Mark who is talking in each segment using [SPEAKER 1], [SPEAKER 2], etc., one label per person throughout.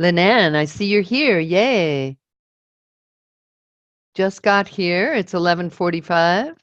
[SPEAKER 1] Linan, I see you're here. Yay. Just got here. It's 11:45.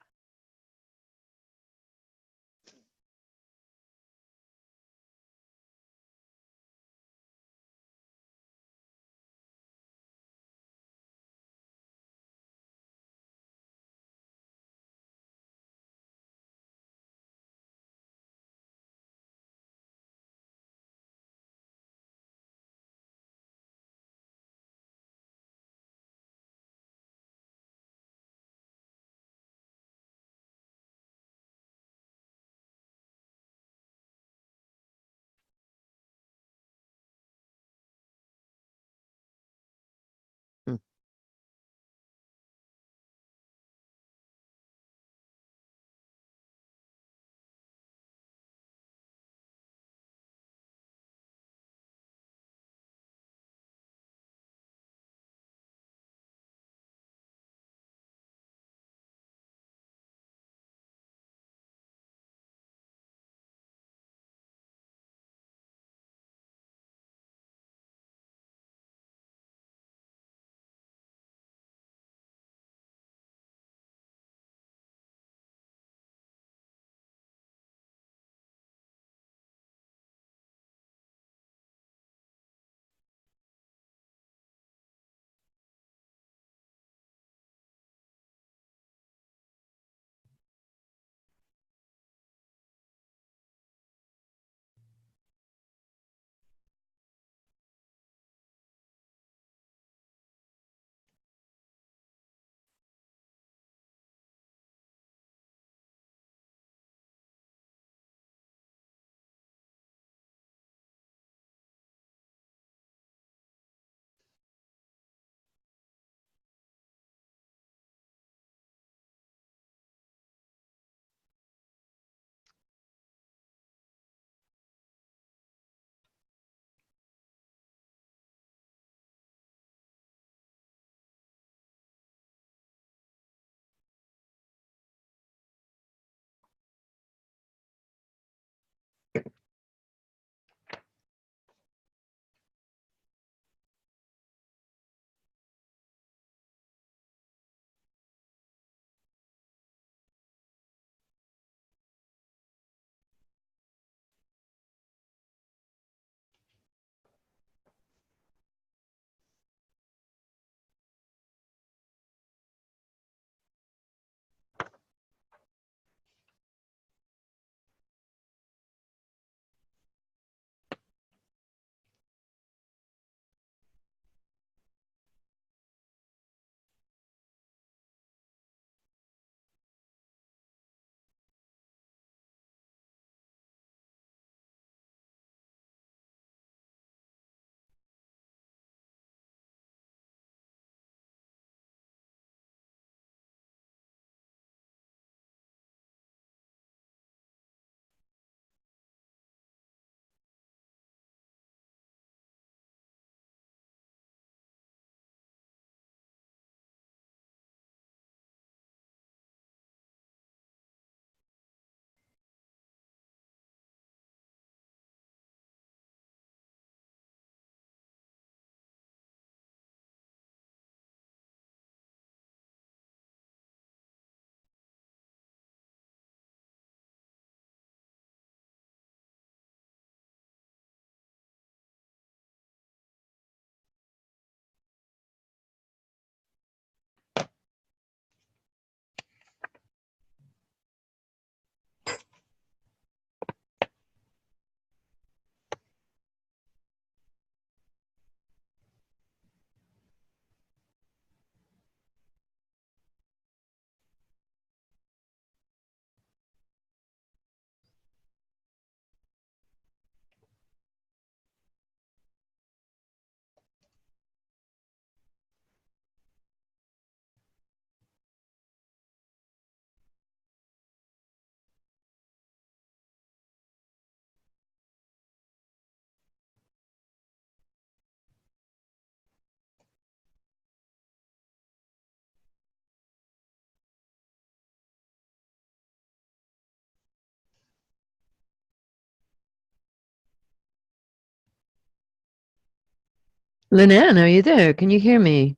[SPEAKER 1] Lynanne, are you there? Can you hear me?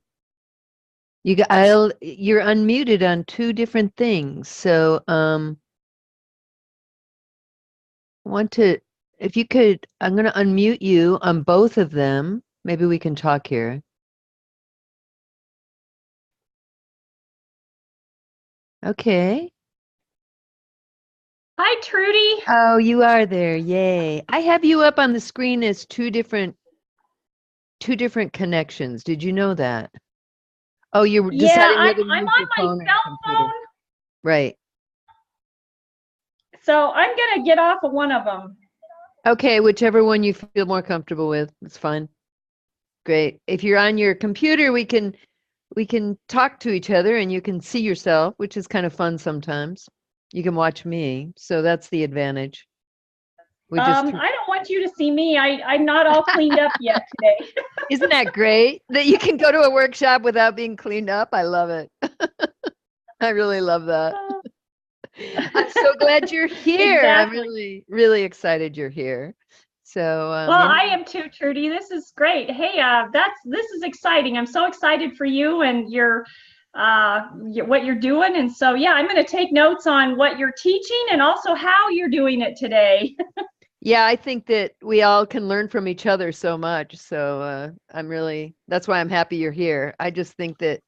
[SPEAKER 1] You're unmuted on two different things. So, if you could, I'm going to unmute you on both of them. Maybe we can talk here. Okay.
[SPEAKER 2] Hi, Trudy.
[SPEAKER 1] Oh, you are there. Yay. I have you up on the screen as two different connections. Did you know that? Oh, you're
[SPEAKER 2] Yeah,
[SPEAKER 1] deciding whether to
[SPEAKER 2] I'm
[SPEAKER 1] use
[SPEAKER 2] on
[SPEAKER 1] your
[SPEAKER 2] my
[SPEAKER 1] phone or your
[SPEAKER 2] cell
[SPEAKER 1] computer.
[SPEAKER 2] phone,
[SPEAKER 1] Right.
[SPEAKER 2] so I'm gonna get off of one of them.
[SPEAKER 1] Okay, whichever one you feel more comfortable with. It's fine. Great. If you're on your computer, we can talk to each other and you can see yourself, which is kind of fun sometimes. You can watch me, so that's the advantage. We just
[SPEAKER 2] I don't want you to see me. I'm not all cleaned up yet today.
[SPEAKER 1] Isn't that great that you can go to a workshop without being cleaned up? I love it. I really love that. I'm so glad you're here. I'm
[SPEAKER 2] Exactly.
[SPEAKER 1] really, really excited you're here. So,
[SPEAKER 2] Well, I am too, Trudy. This is great. Hey, this is exciting. I'm so excited for you and what you're doing. And so, yeah, I'm going to take notes on what you're teaching and also how you're doing it today.
[SPEAKER 1] yeah, I think that we all can learn from each other so much. So, that's why I'm happy you're here. I just think that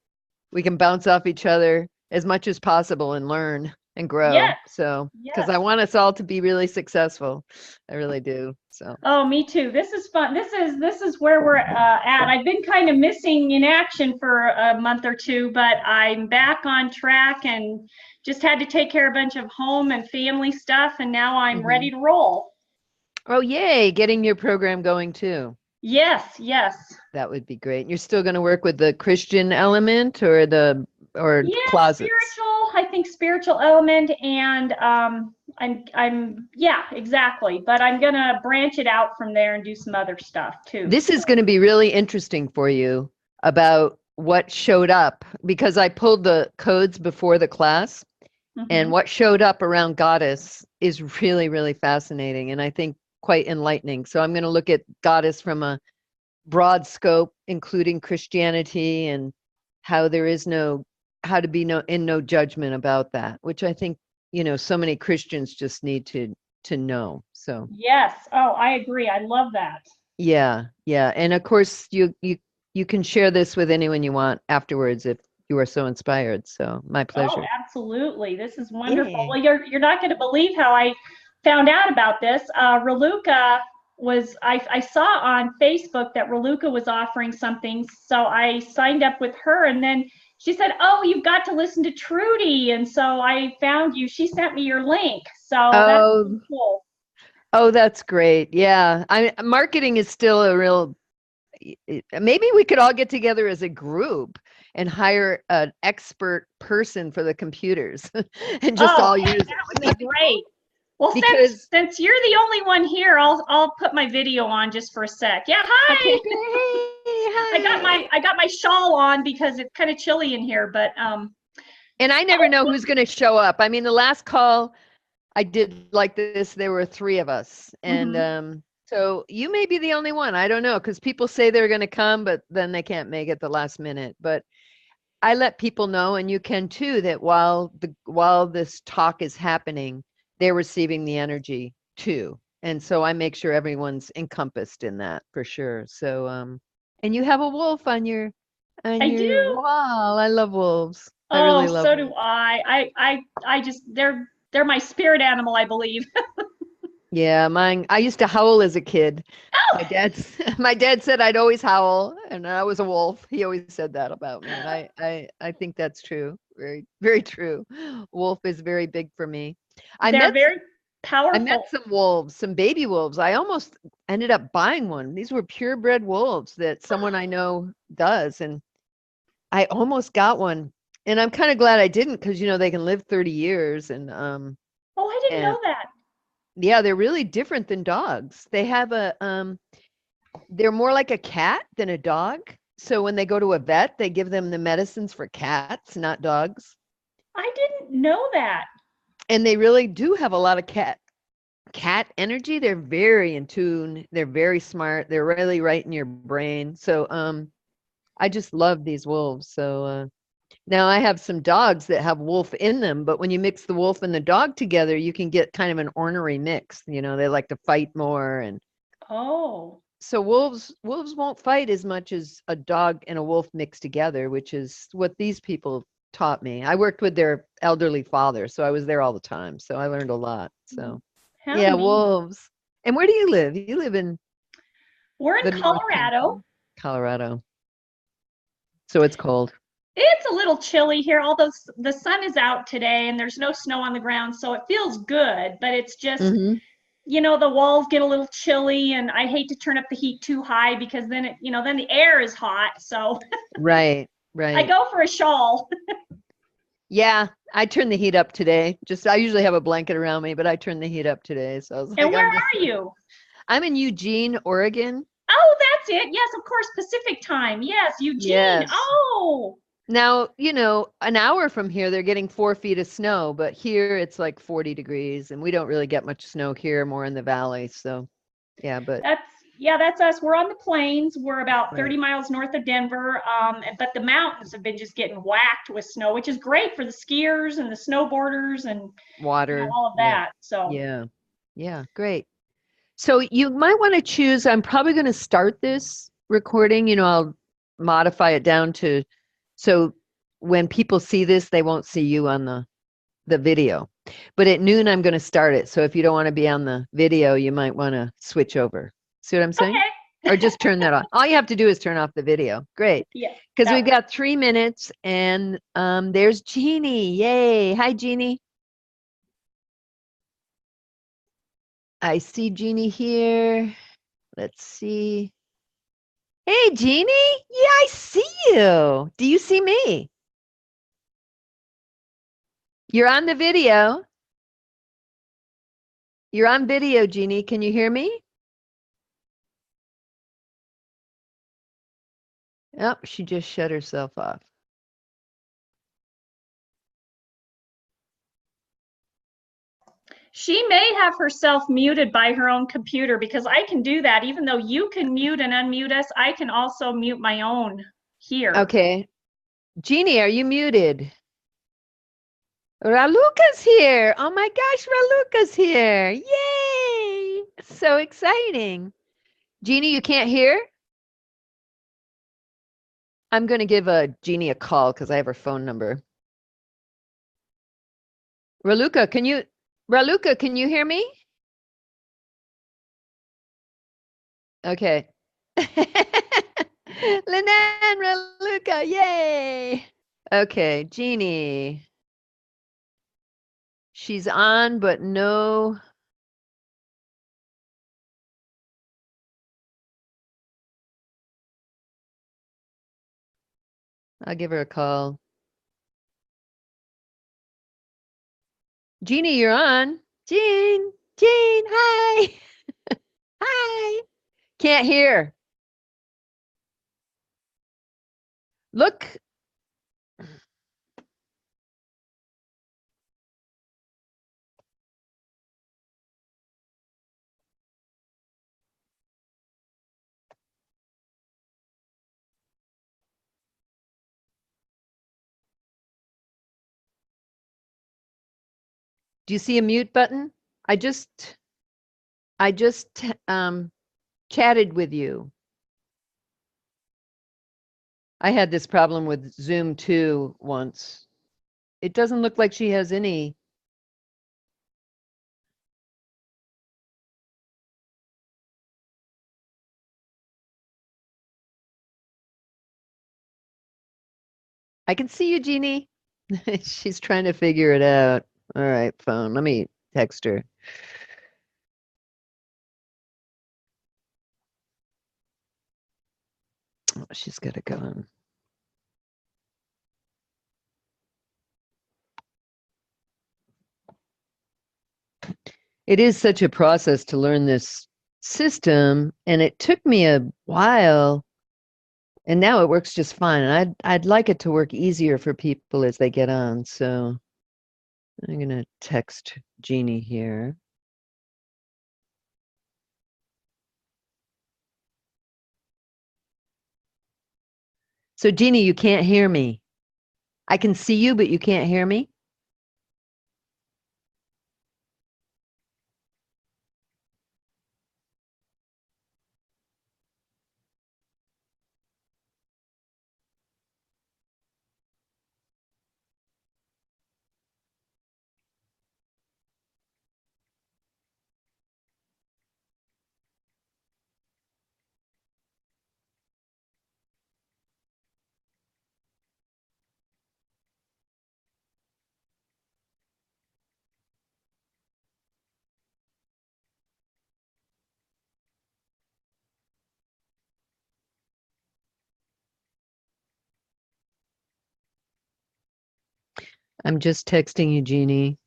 [SPEAKER 1] we can bounce off each other as much as possible and learn and grow.
[SPEAKER 2] Yes,
[SPEAKER 1] So, because I
[SPEAKER 2] yes.
[SPEAKER 1] want us all to be really successful. I really do. So,
[SPEAKER 2] Oh, me too. This is fun. This is where we're at. I've been kind of missing in action for a month or two, but I'm back on track and just had to take care of a bunch of home and family stuff, and now I'm ready to roll.
[SPEAKER 1] oh, yay, getting your program going too.
[SPEAKER 2] Yes, yes.
[SPEAKER 1] That would be great. You're still going to work with the Christian element or
[SPEAKER 2] Yeah,
[SPEAKER 1] closets?
[SPEAKER 2] spiritual, I think spiritual element and yeah, exactly. But I'm gonna branch it out from there and do some other stuff too.
[SPEAKER 1] This is going to be really interesting for you about what showed up because I pulled the codes before the class and
[SPEAKER 2] Mhm.
[SPEAKER 1] what showed up around goddess is really, really fascinating and I think quite enlightening. So I'm going to look at goddess from a broad scope, including Christianity and how there is how to be in no judgment about that, which I think, so many Christians just need to know. So
[SPEAKER 2] Yes. Oh, I agree. I love that.
[SPEAKER 1] yeah. And of course you can share this with anyone you want afterwards if you are so inspired. So my
[SPEAKER 2] Oh,
[SPEAKER 1] pleasure.
[SPEAKER 2] absolutely. This is wonderful.
[SPEAKER 1] Yay.
[SPEAKER 2] Well, you're not going to believe how I found out about this. Raluca I saw on Facebook that Raluca was offering something, so I signed up with her, and then she said, "Oh, you've got to listen to Trudy," and so I found you. She sent me your link, so that's
[SPEAKER 1] Oh,
[SPEAKER 2] really cool.
[SPEAKER 1] oh, that's great. Yeah. Marketing is still a real maybe we could all get together as a group and hire an expert person for the computers and just
[SPEAKER 2] Oh,
[SPEAKER 1] all
[SPEAKER 2] hey,
[SPEAKER 1] use
[SPEAKER 2] that
[SPEAKER 1] it.
[SPEAKER 2] would
[SPEAKER 1] Wouldn't
[SPEAKER 2] be
[SPEAKER 1] that be cool?
[SPEAKER 2] great. Well,
[SPEAKER 1] Because
[SPEAKER 2] since you're the only one here, I'll put my video on just for a sec. Yeah,
[SPEAKER 1] okay,
[SPEAKER 2] hi.
[SPEAKER 1] great. Hi.
[SPEAKER 2] I got my shawl on because it's kind of chilly in here, but
[SPEAKER 1] And I never know who's going to show up. I mean, the last call I did like this, there were three of us. And
[SPEAKER 2] mhm.
[SPEAKER 1] so you may be the only one. I don't know because people say they're going to come, but then they can't make it the last minute. But I let people know, and you can too, that while this talk is happening, they're receiving the energy too. And so I make sure everyone's encompassed in that for sure. So and you have a wolf on
[SPEAKER 2] I
[SPEAKER 1] your
[SPEAKER 2] do.
[SPEAKER 1] wall. I love wolves. I
[SPEAKER 2] Oh,
[SPEAKER 1] really love
[SPEAKER 2] so do
[SPEAKER 1] wolves.
[SPEAKER 2] I just they're my spirit animal, I believe.
[SPEAKER 1] Yeah, mine. I used to howl as a kid. My dad's my dad said I'd always howl, and I was a wolf. He always said that about me, and I think that's true. Very, very true. Wolf is very big for me. I
[SPEAKER 2] They're
[SPEAKER 1] met
[SPEAKER 2] very
[SPEAKER 1] I met
[SPEAKER 2] powerful.
[SPEAKER 1] some wolves, some baby wolves. I almost ended up buying one. These were purebred wolves that someone I know does, and I almost got one. And I'm kind of glad I didn't because they can live 30 years
[SPEAKER 2] Oh, I didn't
[SPEAKER 1] and
[SPEAKER 2] know that.
[SPEAKER 1] yeah, they're really different than dogs. They have they're more like a cat than a dog. So when they go to a vet, they give them the medicines for cats, not dogs.
[SPEAKER 2] I didn't know that.
[SPEAKER 1] And they really do have a lot of cat energy. They're very in tune. They're very smart. They're really right in your brain. So I just love these wolves. So now I have some dogs that have wolf in them, but when you mix the wolf and the dog together, you can get kind of an ornery mix. You know, they like to fight more, and
[SPEAKER 2] Oh.
[SPEAKER 1] so wolves won't fight as much as a dog and a wolf mixed together, which is what these people taught me. I worked with their elderly father, so I was there all the time. So I learned a lot. So
[SPEAKER 2] How
[SPEAKER 1] yeah,
[SPEAKER 2] neat.
[SPEAKER 1] wolves. And where do you live? You live in
[SPEAKER 2] We're in
[SPEAKER 1] the North
[SPEAKER 2] Colorado.
[SPEAKER 1] Country, Colorado. So it's cold.
[SPEAKER 2] It's a little chilly here, although the sun is out today and there's no snow on the ground, so it feels good, but it's just,
[SPEAKER 1] Mm-hmm.
[SPEAKER 2] the walls get a little chilly and I hate to turn up the heat too high because then then the air is hot. So
[SPEAKER 1] Right,
[SPEAKER 2] I
[SPEAKER 1] right.
[SPEAKER 2] go for a shawl.
[SPEAKER 1] Yeah, I turned the heat up today. I usually have a blanket around me, but I turned the heat up today. So I was
[SPEAKER 2] And
[SPEAKER 1] like,
[SPEAKER 2] where are you?
[SPEAKER 1] I'm in Eugene, Oregon.
[SPEAKER 2] Oh, that's it. Yes, of course, Pacific time. Yes, Eugene.
[SPEAKER 1] Yes.
[SPEAKER 2] Oh,
[SPEAKER 1] Now, an hour from here, they're getting 4 feet of snow, but here it's like 40 degrees, and we don't really get much snow here, more in the valley. So, yeah, but
[SPEAKER 2] that's us. We're on the plains. We're about 30
[SPEAKER 1] right.
[SPEAKER 2] miles north of Denver. But the mountains have been just getting whacked with snow, which is great for the skiers and the snowboarders and
[SPEAKER 1] Water.
[SPEAKER 2] all of
[SPEAKER 1] Yeah.
[SPEAKER 2] that. So
[SPEAKER 1] Yeah. Yeah. Great. So you might want to choose. I'm probably going to start this recording. I'll modify it down to so when people see this, they won't see you on the video. But at noon, I'm going to start it. So if you don't want to be on the video, you might want to switch over. See what I'm saying?
[SPEAKER 2] okay.
[SPEAKER 1] Or just turn that off. All you have to do is turn off the video. Great.
[SPEAKER 2] Yeah.
[SPEAKER 1] Because we've got 3 minutes, and there's Jeannie. Yay. Hi, Jeannie. I see Jeannie here. Let's see. Hey, Jeannie. Yeah, I see you. Do you see me? You're on the video. You're on video, Jeannie. Can you hear me? Oh, she just shut herself off.
[SPEAKER 2] She may have herself muted by her own computer because I can do that. Even though you can mute and unmute us, I can also mute my own here.
[SPEAKER 1] Okay. Jeannie, are you muted? Raluca's here. Oh my gosh, Raluca's here. Yay! So exciting. Jeannie, you can't hear? I'm going to give Jeannie a call because I have her phone number. Raluca, can you hear me? Okay. Linan, Raluca, yay! Okay, Jeannie. She's on, but no. I'll give her a call. Jeannie, you're on. Jean, hi. Hi. Can't hear. Look. Do you see a mute button? I just chatted with you. I had this problem with Zoom too once. It doesn't look like she has any. I can see you, Jeannie. She's trying to figure it out. All right, phone. Let me text her. Oh, she's got to go on. It is such a process to learn this system, and it took me a while, and now it works just fine. And I'd like it to work easier for people as they get on. So I'm gonna text Jeannie here. So Jeannie, you can't hear me. I can see you, but you can't hear me? I'm just texting you, Jeannie.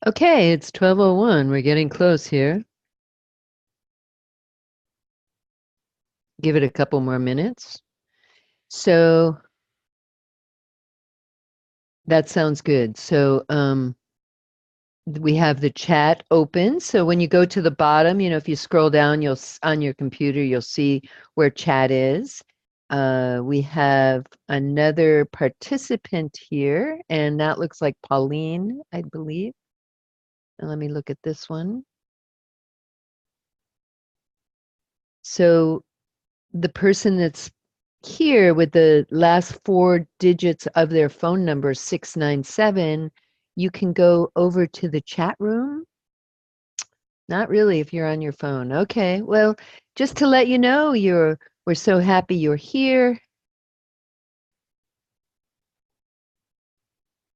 [SPEAKER 1] Okay, it's 12:01. We're getting close here. Give it a couple more minutes. So that sounds good. So we have the chat open. So when you go to the bottom, if you scroll down, you'll on your computer, you'll see where chat is. We have another participant here, and that looks like Pauline, I believe. And let me look at this one. So the person that's here with the last 4 digits of their phone number, 697, you can go over to the chat room. Not really if you're on your phone. Okay, well, just to let you know, we're so happy you're here.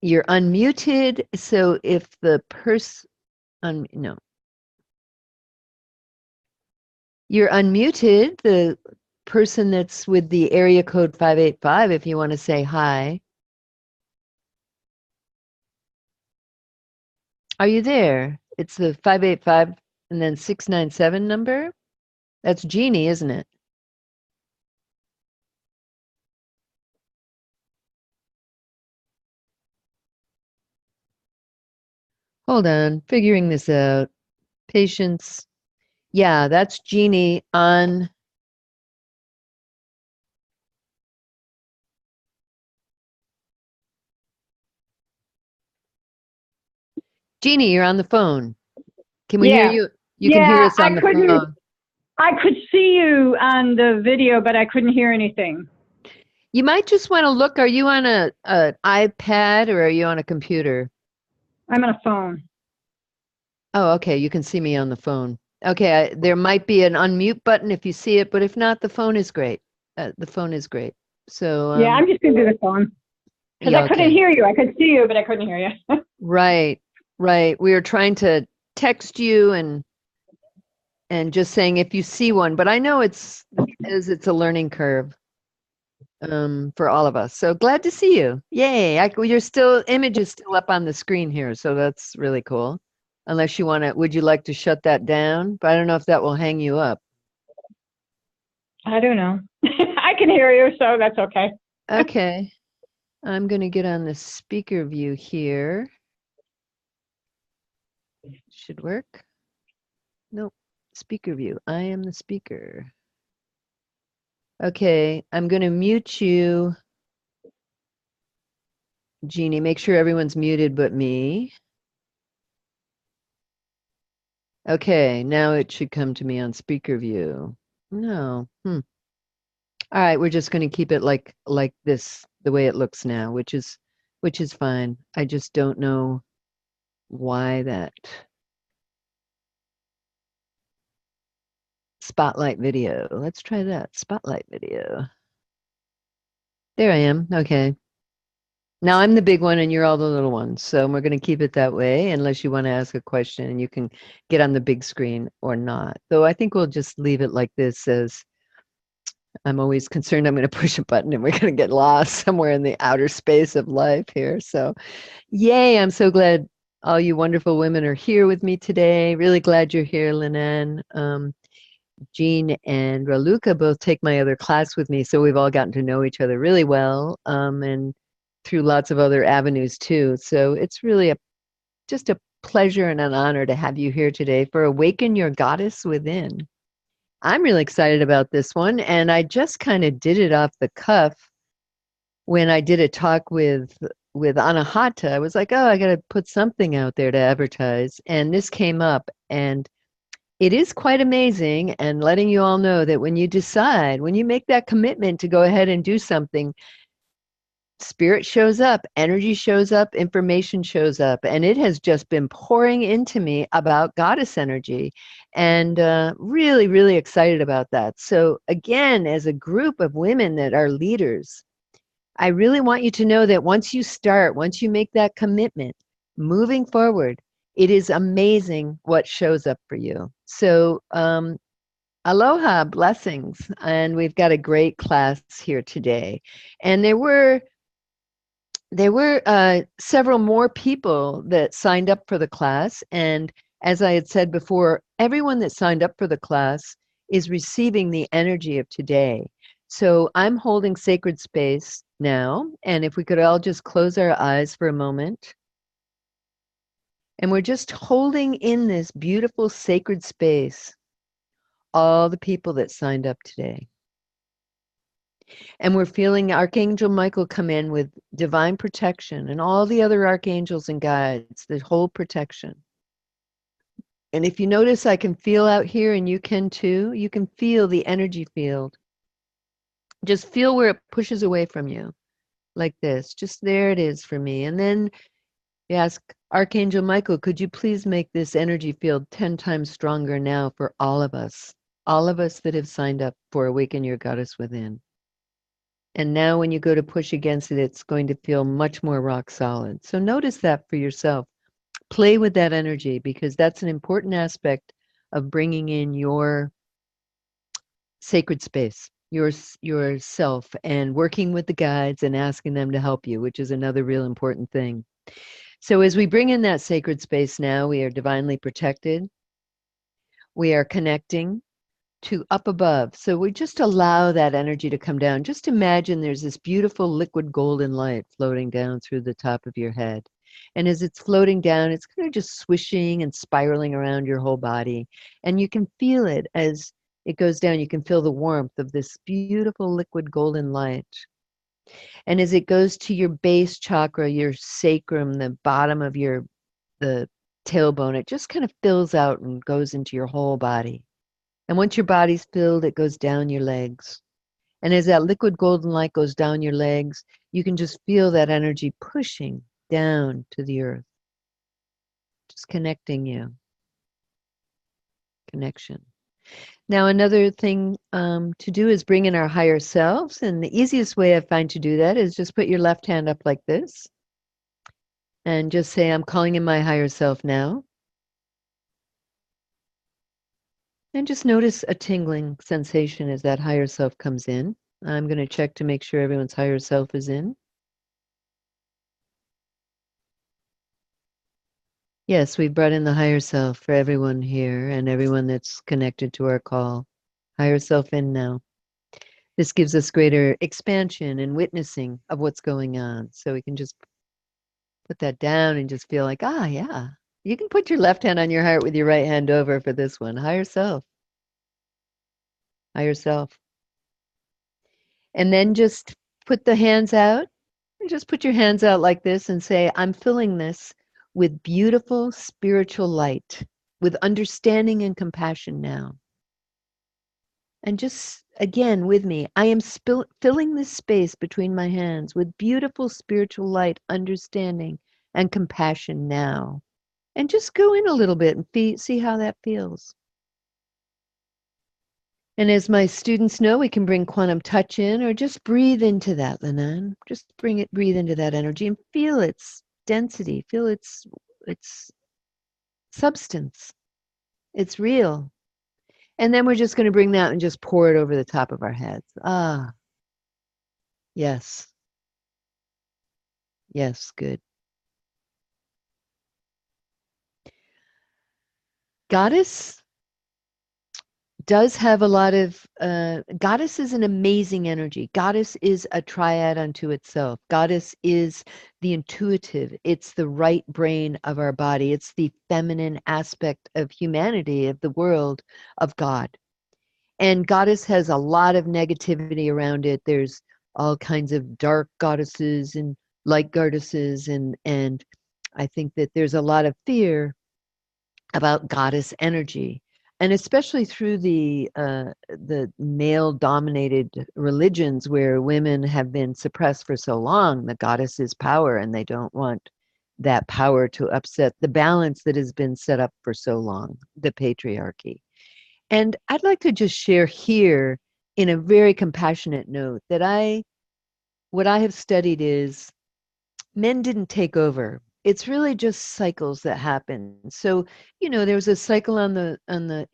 [SPEAKER 1] You're unmuted, so if the person, no. You're unmuted, the person that's with the area code 585, if you want to say hi. Are you there? It's the 585 and then 697 number. That's Jeannie, isn't it? Hold on, figuring this out. Patience. Yeah, that's Jeannie on. Jeannie, you're on the phone. Can we hear
[SPEAKER 3] Yeah.
[SPEAKER 1] you? You can hear us on the phone.
[SPEAKER 3] I could see you on the video, but I couldn't hear anything.
[SPEAKER 1] You might just want to look. Are you on an iPad or are you on a computer?
[SPEAKER 3] I'm on a phone.
[SPEAKER 1] Oh, okay. You can see me on the phone. Okay, there might be an unmute button if you see it, but if not, the phone is great. The phone is great. So
[SPEAKER 3] Yeah, I'm just going to do the phone. Because
[SPEAKER 1] yeah,
[SPEAKER 3] I couldn't hear you. I could see you, but I couldn't hear you.
[SPEAKER 1] Right. We were trying to text you and just saying if you see one, but I know it's a learning curve for all of us. So glad to see you. Yay. Your image is still up on the screen here, so that's really cool. Unless you want to, would you like to shut that down? But I don't know if that will hang you up.
[SPEAKER 3] I don't know. I can hear you, so that's okay.
[SPEAKER 1] Okay. I'm going to get on the speaker view here. Should work. Nope. Speaker view. I am the speaker. Okay, I'm going to mute you, Jeannie. Make sure everyone's muted but me. Okay, now it should come to me on speaker view. No. All right, we're just going to keep it like this, the way it looks now, which is fine. I just don't know why that spotlight video. Let's try that spotlight video. There I am. Okay. Now I'm the big one and you're all the little ones. So we're going to keep it that way unless you want to ask a question and you can get on the big screen or not. Though I think we'll just leave it like this, as I'm always concerned I'm going to push a button and we're going to get lost somewhere in the outer space of life here. So yay, I'm so glad all you wonderful women are here with me today. Really glad you're here, Linan. Jean and Raluca both take my other class with me, so we've all gotten to know each other really well, and through lots of other avenues too. So it's really just a pleasure and an honor to have you here today for Awaken Your Goddess Within. I'm really excited about this one, and I just kind of did it off the cuff when I did a talk with Anahata. I was like, oh, I got to put something out there to advertise, and this came up, and it is quite amazing, and letting you all know that when you decide, when you make that commitment to go ahead and do something, spirit shows up, energy shows up, information shows up, and it has just been pouring into me about goddess energy, and really, really excited about that. So again, as a group of women that are leaders, I really want you to know that once you start, once you make that commitment, moving forward, it is amazing what shows up for you. So aloha, blessings. And we've got a great class here today. And there were several more people that signed up for the class. And as I had said before, everyone that signed up for the class is receiving the energy of today. So I'm holding sacred space now. And if we could all just close our eyes for a moment. And we're just holding in this beautiful sacred space all the people that signed up today. And we're feeling Archangel Michael come in with divine protection and all the other archangels and guides, the whole protection. And if you notice, I can feel out here, and you can too, you can feel the energy field. Just feel where it pushes away from you, like this. Just there it is for me. And then you ask Archangel Michael, could you please make this energy field 10 times stronger now for all of us that have signed up for Awaken Your Goddess Within. And now when you go to push against it, it's going to feel much more rock solid. So notice that for yourself. Play with that energy, because that's an important aspect of bringing in your sacred space, yourself, and working with the guides and asking them to help you, which is another real important thing. So as we bring in that sacred space now, we are divinely protected. We are connecting to up above. So we just allow that energy to come down. Just imagine there's this beautiful liquid golden light floating down through the top of your head. And as it's floating down, it's kind of just swishing and spiraling around your whole body. And you can feel it as it goes down. You can feel the warmth of this beautiful liquid golden light. And as it goes to your base chakra, your sacrum, the bottom of the tailbone, it just kind of fills out and goes into your whole body. And once your body's filled, it goes down your legs. And as that liquid golden light goes down your legs, you can just feel that energy pushing down to the earth, just connecting you. Connection. Now, another thing to do is bring in our higher selves. And the easiest way I find to do that is just put your left hand up like this and just say, I'm calling in my higher self now. And just notice a tingling sensation as that higher self comes in. I'm going to check to make sure everyone's higher self is in. Yes, we brought in the higher self for everyone here and everyone that's connected to our call. Higher self in now. This gives us greater expansion and witnessing of what's going on. So we can just put that down and just feel like, yeah. You can put your left hand on your heart with your right hand over for this one. Higher self. Higher self. And then just put the hands out. And just put your hands out like this and say, I'm filling this with beautiful spiritual light, with understanding and compassion now. And just again with me, I am filling this space between my hands with beautiful spiritual light, understanding, and compassion now. And just go in a little bit and see how that feels. And as my students know, we can bring quantum touch in, or just breathe into that, Lenan. Just breathe into that energy and feel its density, feel its substance. It's real. And then we're just going to bring that and just pour it over the top of our heads. Yes. Yes, good. Goddess, does have a lot of, goddess is an amazing energy. Goddess is a triad unto itself. Goddess is the intuitive. It's the right brain of our body. It's the feminine aspect of humanity, of the world, of God. And goddess has a lot of negativity around it. There's all kinds of dark goddesses and light goddesses, and I think that there's a lot of fear about goddess energy, and especially through the male dominated religions where women have been suppressed for so long. The goddess is power, and they don't want that power to upset the balance that has been set up for so long, the patriarchy. And I'd like to just share here, in a very compassionate note, that what I have studied is men didn't take over. It's really just cycles that happen. So, there was a cycle on the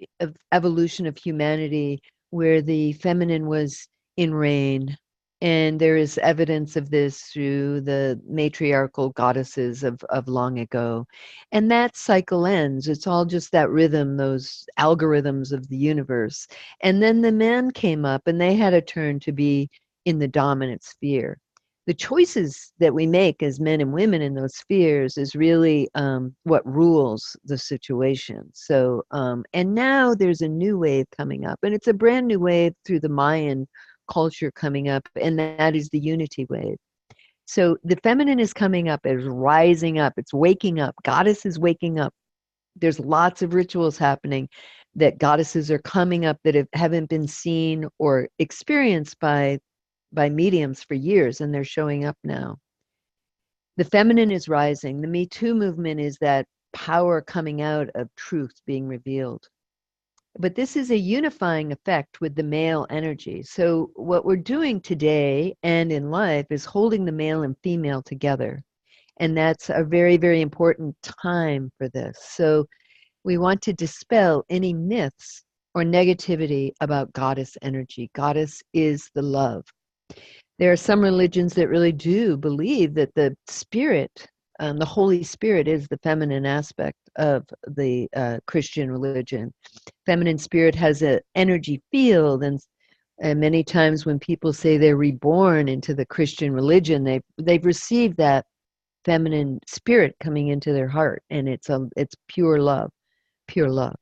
[SPEAKER 1] evolution of humanity where the feminine was in reign, and there is evidence of this through the matriarchal goddesses of long ago. And that cycle ends. It's all just that rhythm, those algorithms of the universe. And then the men came up, and they had a turn to be in the dominant sphere. The choices that we make as men and women in those spheres is really what rules the situation. So, and now there's a new wave coming up, and it's a brand new wave through the Mayan culture coming up, and that is the unity wave. So the feminine is coming up, is rising up, it's waking up. Goddess is waking up. There's lots of rituals happening that goddesses are coming up that haven't been seen or experienced by mediums for years, and they're showing up now. The feminine is rising. The Me Too movement is that power coming out of truth being revealed. But this is a unifying effect with the male energy. So what we're doing today and in life is holding the male and female together. And that's a very, very important time for this. So we want to dispel any myths or negativity about goddess energy. Goddess is the love. There are some religions that really do believe that the spirit, the Holy Spirit, is the feminine aspect of the Christian religion. Feminine spirit has an energy field, and many times when people say they're reborn into the Christian religion, they've received that feminine spirit coming into their heart, and it's pure love, pure love.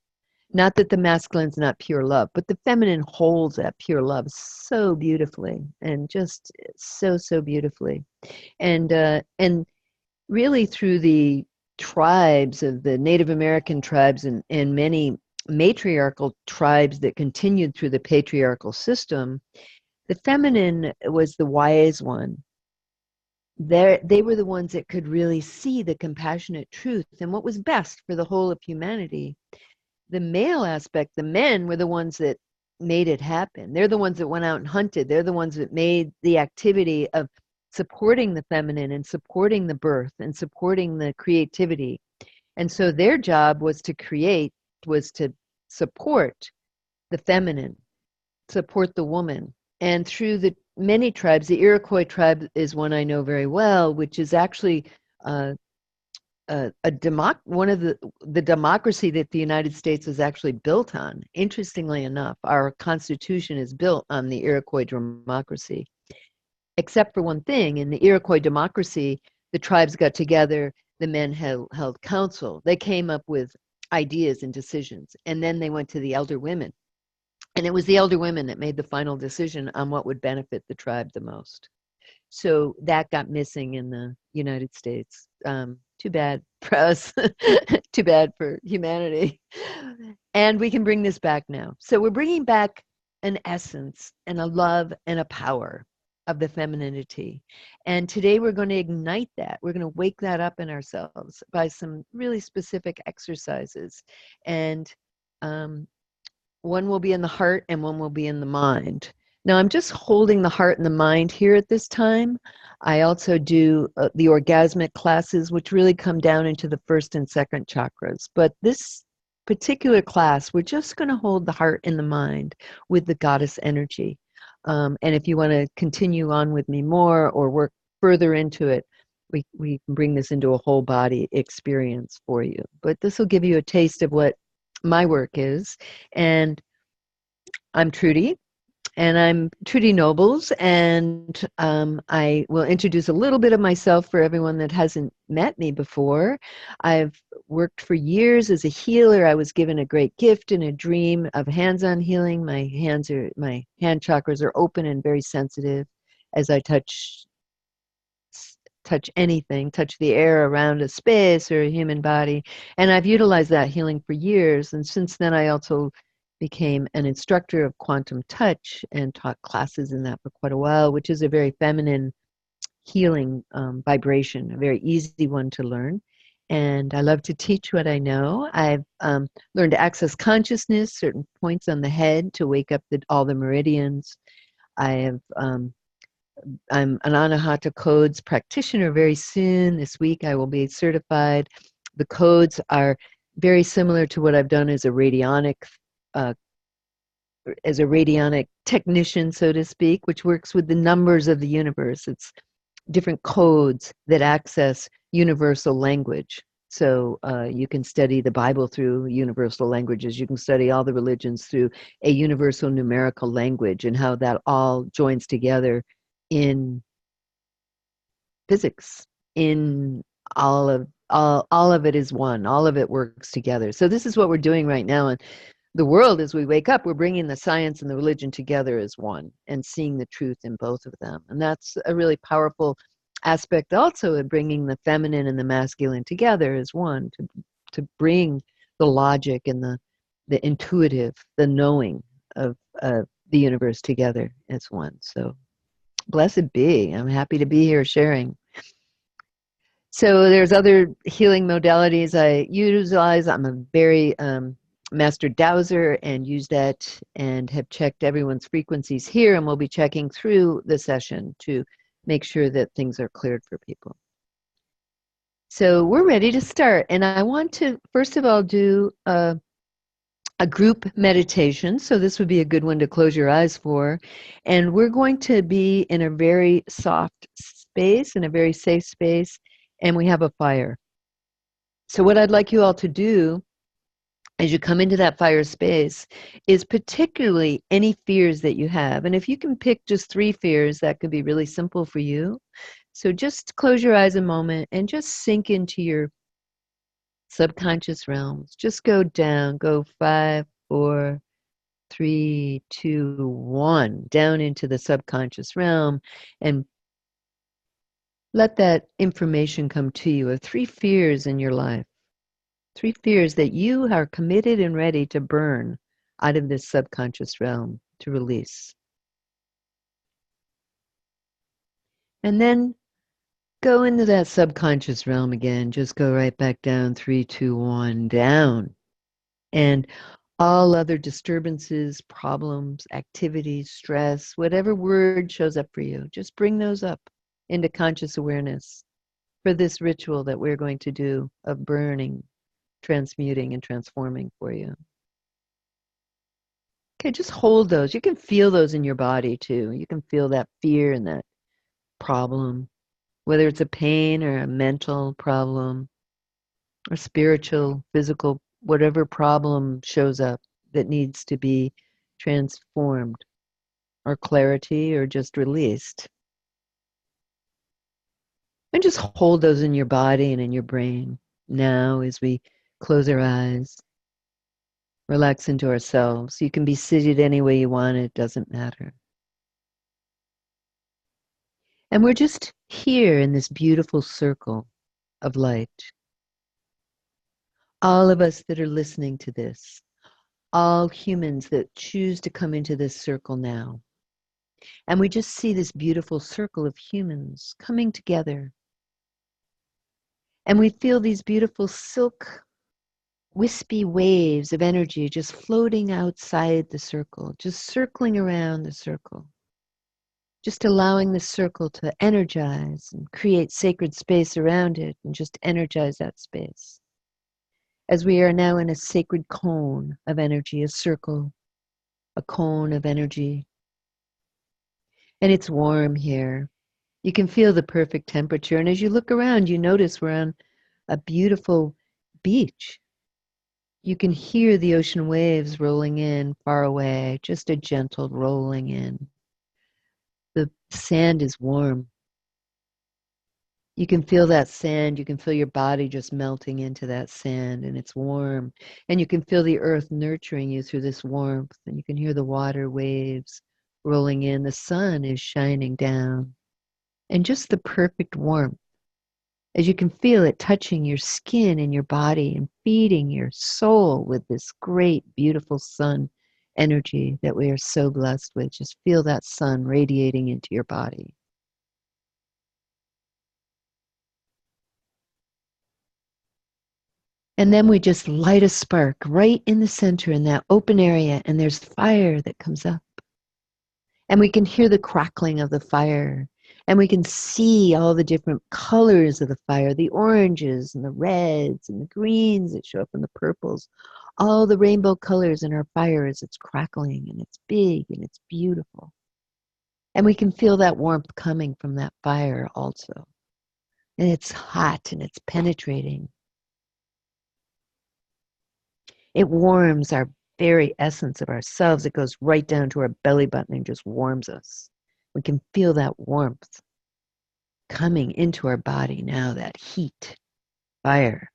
[SPEAKER 1] Not that the masculine's not pure love, but the feminine holds that pure love so beautifully, and just so, so beautifully. And really through the tribes of the Native American tribes and many matriarchal tribes that continued through the patriarchal system, the feminine was the wise one. They were the ones that could really see the compassionate truth and what was best for the whole of humanity. The male aspect, the men, were the ones that made it happen. They're the ones that went out and hunted. They're the ones that made the activity of supporting the feminine and supporting the birth and supporting the creativity. And so their job was to support the feminine, support the woman. And through the many tribes, the Iroquois tribe is one I know very well, which is actually one of the democracy that the United States was actually built on. Interestingly enough, our Constitution is built on the Iroquois democracy, except for one thing. In the Iroquois democracy, the tribes got together, the men held council. They came up with ideas and decisions, and then they went to the elder women. And it was the elder women that made the final decision on what would benefit the tribe the most. So that got missing in the United States. Too bad for us, too bad for humanity. And we can bring this back now. So we're bringing back an essence and a love and a power of the femininity. And today we're going to ignite that. We're going to wake that up in ourselves by some really specific exercises. And one will be in the heart and one will be in the mind. Now, I'm just holding the heart and the mind here at this time. I also do the orgasmic classes, which really come down into the first and second chakras. But this particular class, we're just going to hold the heart and the mind with the goddess energy. And if you want to continue on with me more or work further into it, we can bring this into a whole body experience for you. But this will give you a taste of what my work is. And I'm Trudy, and I'm Trudy Nobles, and I will introduce a little bit of myself for everyone that hasn't met me before. I've worked for years as a healer. I was given a great gift and a dream of hands-on healing. My hand chakras are open and very sensitive as I touch anything, touch the air around a space or a human body. And I've utilized that healing for years. And since then, I also became an instructor of quantum touch and taught classes in that for quite a while, which is a very feminine healing vibration, a very easy one to learn. And I love to teach what I know. I've learned to access consciousness, certain points on the head to wake up all the meridians. I have I'm an Anahata Codes practitioner very soon. This week I will be certified. The codes are very similar to what I've done uh, as a radionic technician, so to speak, which works with the numbers of the universe. It's different codes that access universal language. So you can study the Bible through universal languages. You can study all the religions through a universal numerical language and how that all joins together in physics. In all of it is one. All of it works together. So this is what we're doing right now. And the world, as we wake up, we're bringing the science and the religion together as one and seeing the truth in both of them. And that's a really powerful aspect also of bringing the feminine and the masculine together as one, to bring the logic and the intuitive, the knowing of the universe together as one. So blessed be. I'm happy to be here sharing. So there's other healing modalities I utilize. I'm a very master dowser and use that and have checked everyone's frequencies here, and we'll be checking through the session to make sure that things are cleared for people. So we're ready to start, and I want to first of all do a group meditation. So this would be a good one to close your eyes for, and we're going to be in a very soft space, in a very safe space, and we have a fire. So what I'd like you all to do as you come into that fire space is particularly any fears that you have. And if you can pick just 3 fears, that could be really simple for you. So just close your eyes a moment and just sink into your subconscious realms. Just go down, go 5, 4, 3, 2, 1, down into the subconscious realm, and let that information come to you of 3 fears in your life. 3 fears that you are committed and ready to burn out of this subconscious realm, to release. And then go into that subconscious realm again. Just go right back down, 3, 2, 1, down. And all other disturbances, problems, activities, stress, whatever word shows up for you, just bring those up into conscious awareness for this ritual that we're going to do of burning, transmuting, and transforming for you. Okay, just hold those. You can feel those in your body too. You can feel that fear and that problem, whether it's a pain or a mental problem or spiritual, physical, whatever problem shows up that needs to be transformed or clarity or just released. And just hold those in your body and in your brain now as we close our eyes, relax into ourselves. You can be seated any way you want, it doesn't matter. And we're just here in this beautiful circle of light. All of us that are listening to this, all humans that choose to come into this circle now. And we just see this beautiful circle of humans coming together. And we feel these beautiful silk, wispy waves of energy just floating outside the circle, just circling around the circle. Just allowing the circle to energize and create sacred space around it and just energize that space. As we are now in a sacred cone of energy, a circle, a cone of energy. And it's warm here. You can feel the perfect temperature. And as you look around, you notice we're on a beautiful beach. You can hear the ocean waves rolling in far away, just a gentle rolling in. The sand is warm. You can feel that sand. You can feel your body just melting into that sand, and it's warm. And you can feel the earth nurturing you through this warmth, and you can hear the water waves rolling in. The sun is shining down, and just the perfect warmth, as you can feel it touching your skin and your body and feeding your soul with this great, beautiful sun energy that we are so blessed with. Just feel that sun radiating into your body. And then we just light a spark right in the center in that open area, and there's fire that comes up. And we can hear the crackling of the fire, and we can see all the different colors of the fire, the oranges and the reds and the greens that show up and the purples, all the rainbow colors in our fire as it's crackling, and it's big and it's beautiful. And we can feel that warmth coming from that fire also. And it's hot and it's penetrating. It warms our very essence of ourselves. It goes right down to our belly button and just warms us. We can feel that warmth coming into our body now, that heat, fire.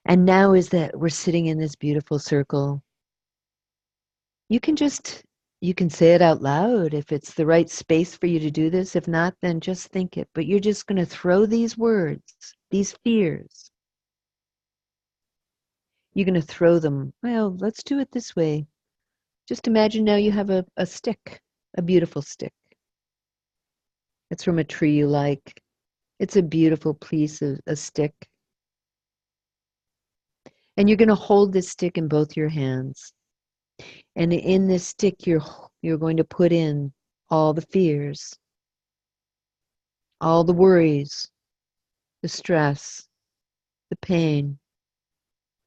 [SPEAKER 1] And now is that we're sitting in this beautiful circle. You can say it out loud if it's the right space for you to do this. If not, then just think it. But you're just going to throw these words, these fears. You're going to throw them. Well, let's do it this way. Just imagine now you have a stick, a beautiful stick. It's from a tree you like. It's a beautiful piece of a stick. And you're going to hold this stick in both your hands. And in this stick, you're going to put in all the fears, all the worries, the stress, the pain.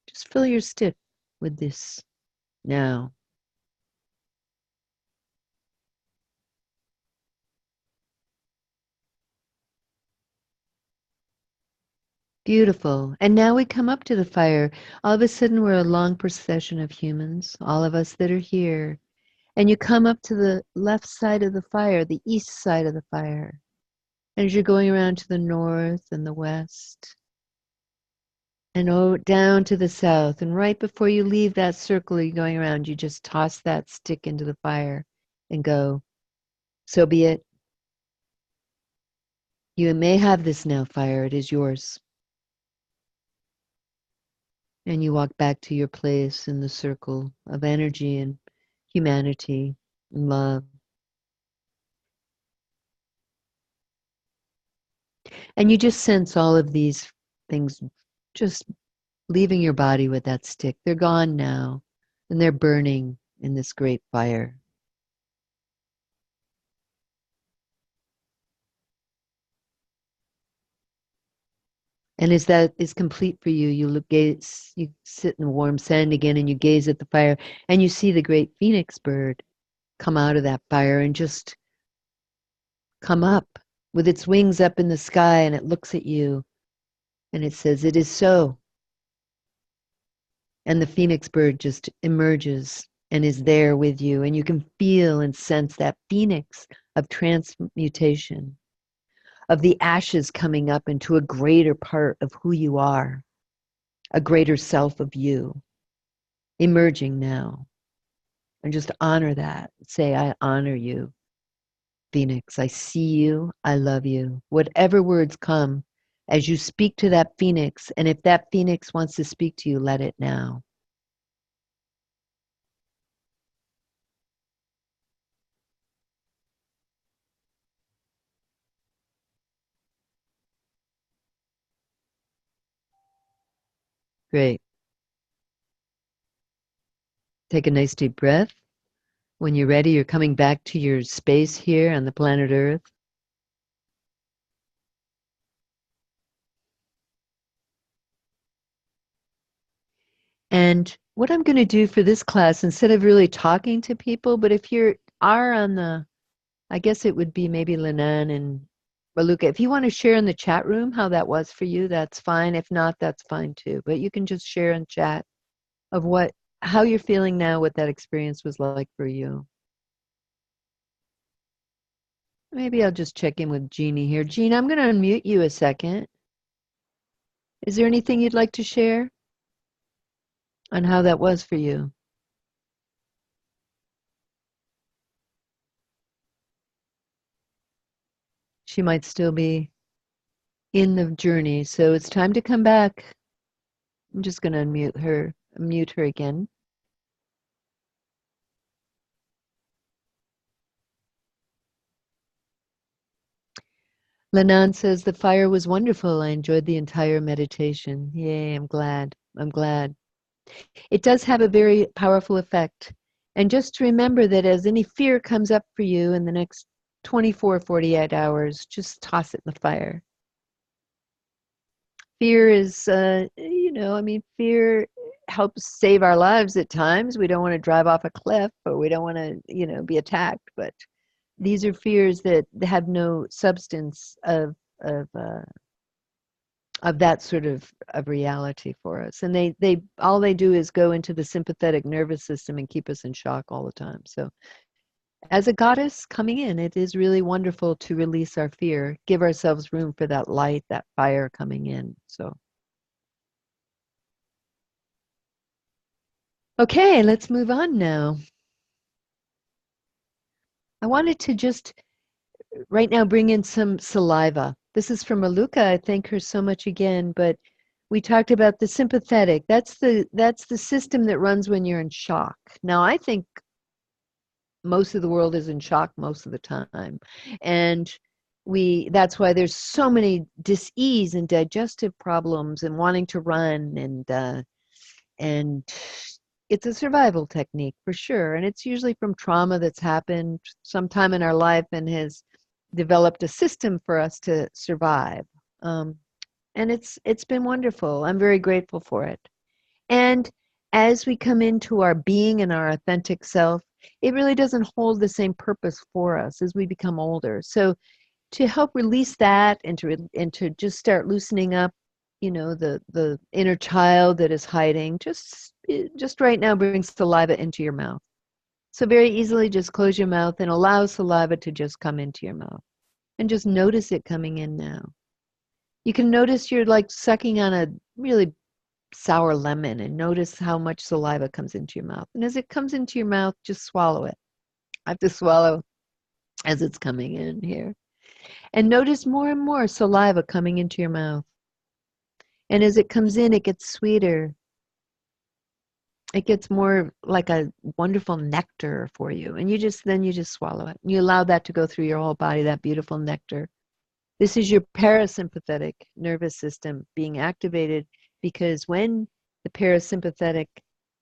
[SPEAKER 1] Just fill your stick with this now. Beautiful. And now we come up to the fire. All of a sudden, we're a long procession of humans, all of us that are here. And you come up to the left side of the fire, the east side of the fire. And as you're going around to the north and the west, and down to the south, and right before you leave that circle you're going around, you just toss that stick into the fire and go, so be it. You may have this now, fire. It is yours. And you walk back to your place in the circle of energy and humanity and love. And you just sense all of these things just leaving your body with that stick. They're gone now, and they're burning in this great fire. And as that is complete for you, you sit in the warm sand again, and you gaze at the fire, and you see the great phoenix bird come out of that fire and just come up with its wings up in the sky, and it looks at you, and it says, "It is so." And the phoenix bird just emerges and is there with you, and you can feel and sense that phoenix of transmutation, of the ashes coming up into a greater part of who you are, a greater self of you, emerging now. And just honor that. Say, I honor you, Phoenix. I see you. I love you. Whatever words come, as you speak to that Phoenix, and if that Phoenix wants to speak to you, let it now. Great. Take a nice deep breath. When you're ready, you're coming back to your space here on the planet Earth. And what I'm going to do for this class, instead of really talking to people, but if you are on the, I guess it would be maybe Linan and Raluca, if you want to share in the chat room how that was for you, that's fine. If not, that's fine too. But you can just share in chat of how you're feeling now, what that experience was like for you. Maybe I'll just check in with Jeannie here. Jean, I'm going to unmute you a second. Is there anything you'd like to share on how that was for you? She might still be in the journey, so it's time to come back. I'm just going to mute her again. Lenan says, the fire was wonderful. I enjoyed the entire meditation. Yay, I'm glad. I'm glad. It does have a very powerful effect. And just to remember that as any fear comes up for you in the next 24, 48 hours, just toss it in the fire. Fear is, fear helps save our lives at times. We don't want to drive off a cliff, or we don't want to, be attacked. But these are fears that have no substance of that sort of reality for us. And they all they do is go into the sympathetic nervous system and keep us in shock all the time. So as a goddess coming in, it is really wonderful to release our fear, give ourselves room for that light, that fire coming in. So, okay, let's move on now. I wanted to just right now bring in some saliva. This is from Raluca. I thank her so much again, but we talked about the sympathetic. That's the system that runs when you're in shock. Now, I think most of the world is in shock most of the time. And that's why there's so many dis-ease and digestive problems and wanting to run, and it's a survival technique for sure. And it's usually from trauma that's happened sometime in our life and has developed a system for us to survive. And it's been wonderful. I'm very grateful for it. And as we come into our being and our authentic self, it really doesn't hold the same purpose for us as we become older. So to help release that and to just start loosening up, the inner child that is hiding, just right now bring saliva into your mouth. So very easily just close your mouth and allow saliva to just come into your mouth. And just notice it coming in now. You can notice you're like sucking on a really sour lemon, and notice how much saliva comes into your mouth. And as it comes into your mouth, just swallow it. I have to swallow as it's coming in here. And notice more and more saliva coming into your mouth. And as it comes in, it gets sweeter. It gets more like a wonderful nectar for you. And you just swallow it. You allow that to go through your whole body, that beautiful nectar. This is your parasympathetic nervous system being activated, because when the parasympathetic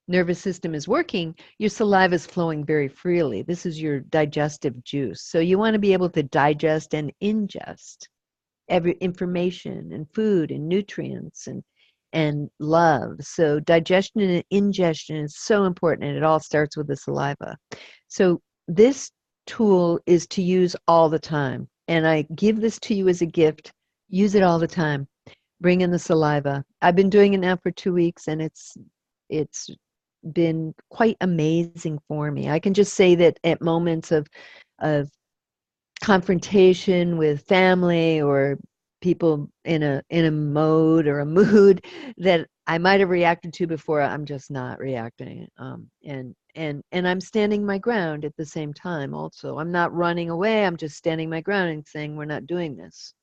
[SPEAKER 1] nervous system is working, your saliva is flowing very freely. This is your digestive juice. So you want to be able to digest and ingest every information and food and nutrients and love. So digestion and ingestion is so important, and it all starts with the saliva. So this tool is to use all the time. And I give this to you as a gift. Use it all the time. Bring in the saliva. I've been doing it now for 2 weeks, and it's been quite amazing for me. I can just say that at moments of confrontation with family or people in a mode or a mood that I might have reacted to before, I'm just not reacting. And I'm standing my ground at the same time also. I'm not running away. I'm just standing my ground and saying, we're not doing this,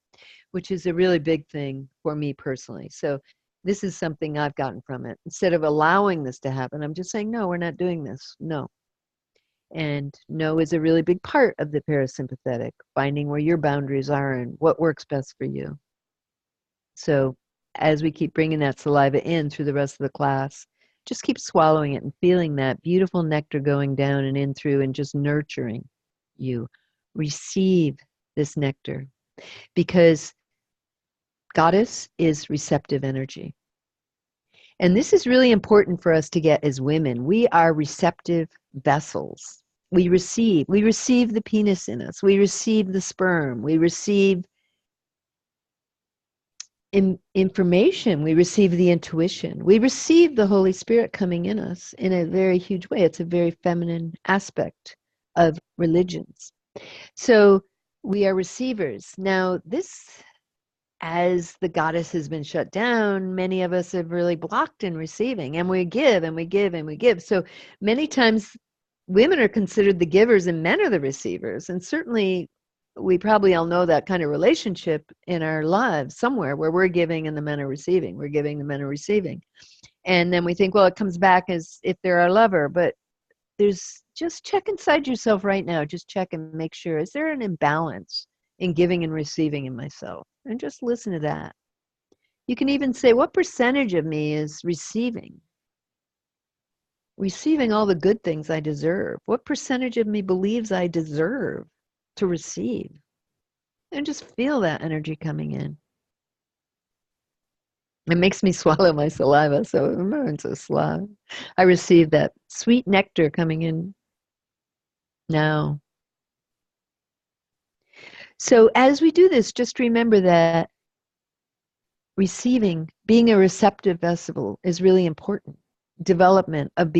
[SPEAKER 1] which is a really big thing for me personally. So this is something I've gotten from it. Instead of allowing this to happen, I'm just saying, no, we're not doing this. No. And no is a really big part of the parasympathetic, finding where your boundaries are and what works best for you. So as we keep bringing that saliva in through the rest of the class, just keep swallowing it and feeling that beautiful nectar going down and in through and just nurturing you. Receive this nectar, because Goddess is receptive energy. And this is really important for us to get as women. We are receptive vessels. We receive the penis in us. We receive the sperm. We receive information. We receive the intuition. We receive the Holy Spirit coming in us in a very huge way. It's a very feminine aspect of religions. So we are receivers. Now, this, as the goddess has been shut down, many of us have really blocked in receiving, and we give and we give and we give. So many times women are considered the givers and men are the receivers. And certainly we probably all know that kind of relationship in our lives somewhere where we're giving and the men are receiving. We're giving, the men are receiving. And then we think, well, it comes back as if they're our lover. But there's, just check inside yourself right now. Just check and make sure, is there an imbalance in giving and receiving in myself? And just listen to that. You can even say, what percentage of me is receiving? Receiving all the good things I deserve. What percentage of me believes I deserve to receive? And just feel that energy coming in. It makes me swallow my saliva, so remember, it's a slow. I receive that sweet nectar coming in now. So as we do this, just remember that receiving, being a receptive vessel is really important. Development of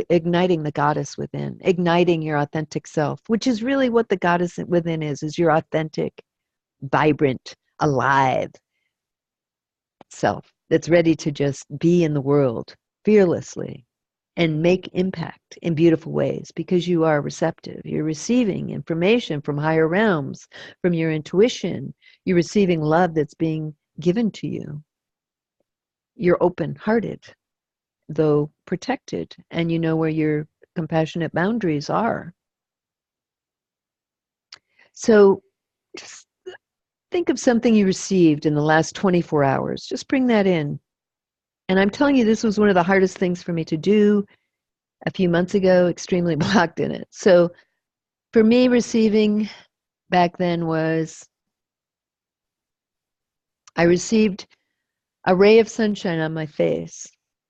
[SPEAKER 1] igniting the goddess within, igniting your authentic self, which is really what the goddess within is your authentic, vibrant, alive self that's ready to just be in the world fearlessly and make impact in beautiful ways because you are receptive. You're receiving information from higher realms, from your intuition. You're receiving love that's being given to you. You're open-hearted, though protected, and you know where your compassionate boundaries are. So just think of something you received in the last 24 hours. Just bring that in. And I'm telling you, this was one of the hardest things for me to do a few months ago, extremely blocked in it. So for me, receiving back then was, I received a ray of sunshine on my face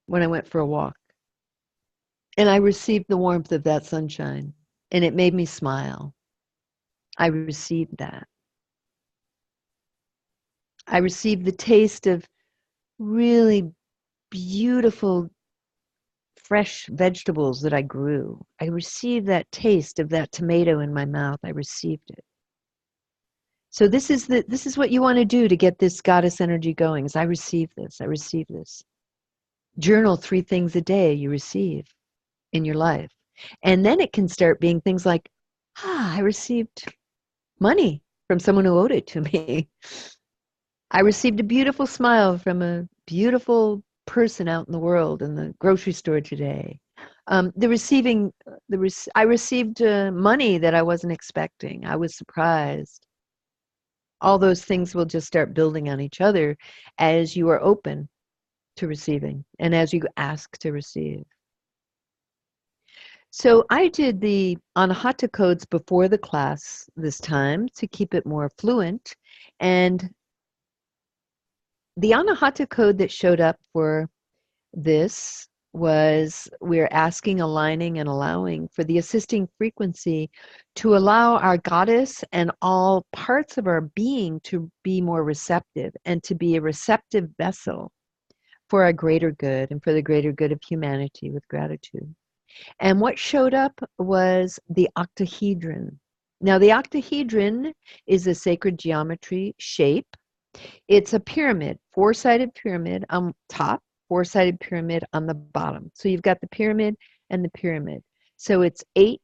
[SPEAKER 1] when I went for a walk. And I received the warmth of that sunshine, and it made me smile. I received that. I received the taste of really beautiful, fresh vegetables that I grew. I received that taste of that tomato in my mouth. I received it. So this is what you want to do to get this goddess energy going, is I receive this. I receive this. Journal 3 things a day you receive in your life. And then it can start being things like, I received money from someone who owed it to me. I received a beautiful smile from a beautiful person out in the world in the grocery store today. I received money that I wasn't expecting. I was surprised. All those things will just start building on each other as you are open to receiving and as you ask to receive. So I did the Anahata codes before the class this time to keep it more fluent. And the Anahata code that showed up for this was, we're asking, aligning, and allowing for the assisting frequency to allow our goddess and all parts of our being to be more receptive and to be a receptive vessel for our greater good and for the greater good of humanity with gratitude. And what showed up was the octahedron. Now, the octahedron is a sacred geometry shape. It's a pyramid, 4-sided pyramid on top, 4-sided pyramid on the bottom. So you've got the pyramid and the pyramid. So it's 8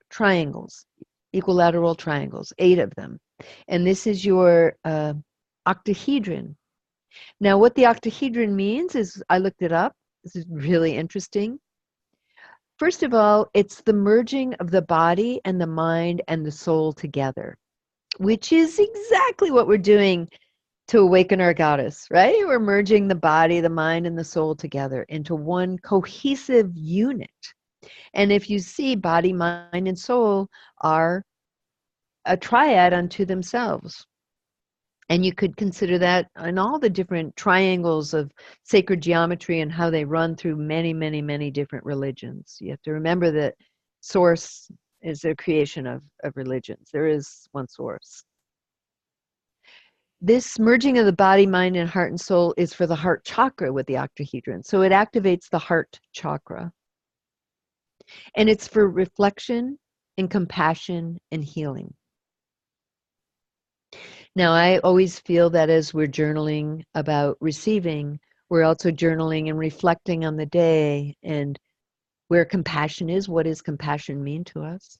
[SPEAKER 1] triangles, equilateral triangles, 8 of them. And this is your octahedron. Now, what the octahedron means is, I looked it up. This is really interesting. First of all, it's the merging of the body and the mind and the soul together, which is exactly what we're doing to awaken our goddess, right? We're merging the body, the mind, and the soul together into one cohesive unit. And if you see, body, mind, and soul are a triad unto themselves. And you could consider that in all the different triangles of sacred geometry and how they run through many, many, many different religions. You have to remember that source is a creation of religions. There is one source. This merging of the body, mind, and heart and soul is for the heart chakra with the octahedron. So it activates the heart chakra. And it's for reflection and compassion and healing. Now, I always feel that as we're journaling about receiving, we're also journaling and reflecting on the day and where compassion is. What does compassion mean to us?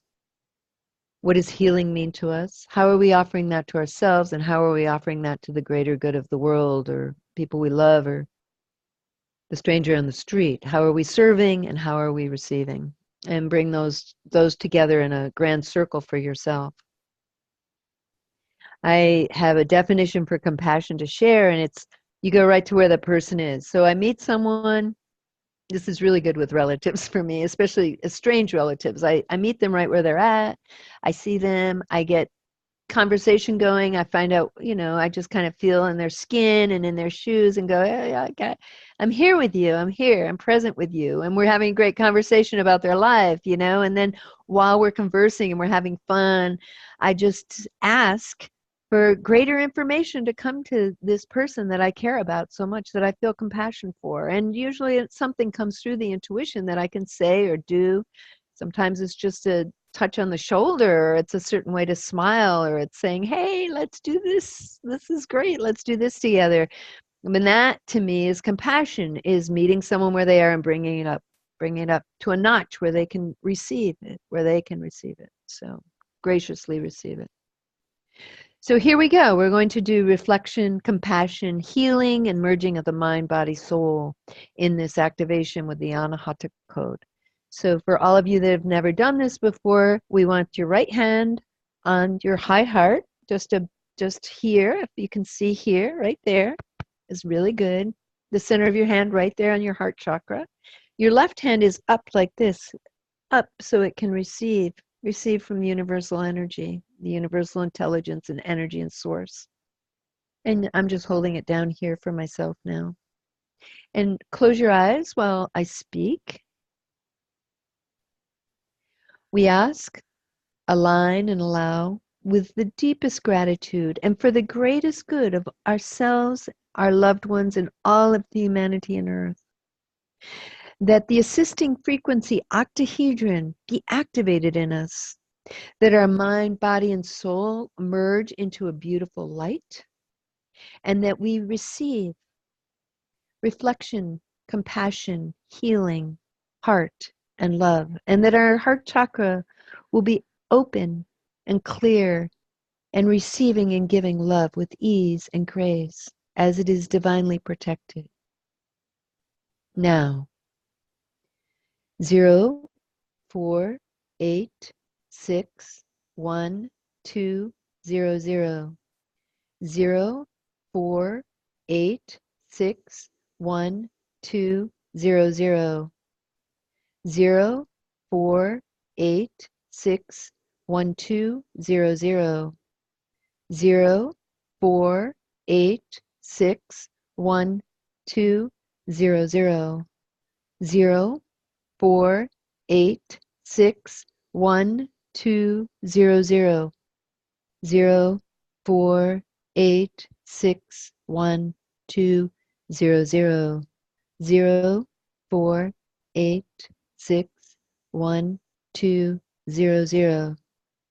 [SPEAKER 1] What does healing mean to us? How are we offering that to ourselves, and how are we offering that to the greater good of the world or people we love or the stranger on the street? How are we serving and how are we receiving? And bring those together in a grand circle for yourself. I have a definition for compassion to share, and it's you go right to where the person is. So I meet someone. This is really good with relatives for me, especially estranged relatives. I meet them right where they're at. I see them. I get conversation going. I find out, I just kind of feel in their skin and in their shoes and go, hey, I'm here with you. I'm here. I'm present with you. And we're having a great conversation about their life, and then while we're conversing and we're having fun, I just ask for greater information to come to this person that I care about so much, that I feel compassion for. And usually something comes through the intuition that I can say or do. Sometimes it's just a touch on the shoulder, or it's a certain way to smile, or it's saying, hey, let's do this. This is great. Let's do this together. I mean, that to me is compassion, is meeting someone where they are and bringing it up to a notch where they can receive it, So graciously receive it. So here we go. We're going to do reflection, compassion, healing, and merging of the mind, body, soul in this activation with the Anahata code. So for all of you that have never done this before, we want your right hand on your high heart, just here. If you can see here, right there is really good. The center of your hand right there on your heart chakra. Your left hand is up like this, up so it can receive from universal energy, the universal intelligence and energy and source. And I'm just holding it down here for myself now. And close your eyes while I speak. We ask, align, and allow with the deepest gratitude and for the greatest good of ourselves, our loved ones, and all of the humanity on earth, that the assisting frequency octahedron be activated in us, that our mind, body, and soul merge into a beautiful light, and that we receive reflection, compassion, healing, heart, and love, and that our heart chakra will be open and clear and receiving and giving love with ease and grace as it is divinely protected. Now, 0, 4, 8, 6, 1, 2, 0, 0. 0, 4, 8, 6, 1, 2, 0, 0. 0, 4, 8, 6, 1, 2, 0, 0. 0, 4, 8, 6, 1, 2, 0, 0. 0, 4, 8, 6, 1, 2, 0, 0. 0, 4, 8, 6, 1, 2, 0, 0. 0, 4, 8, 6, 1, 2, 0, 0.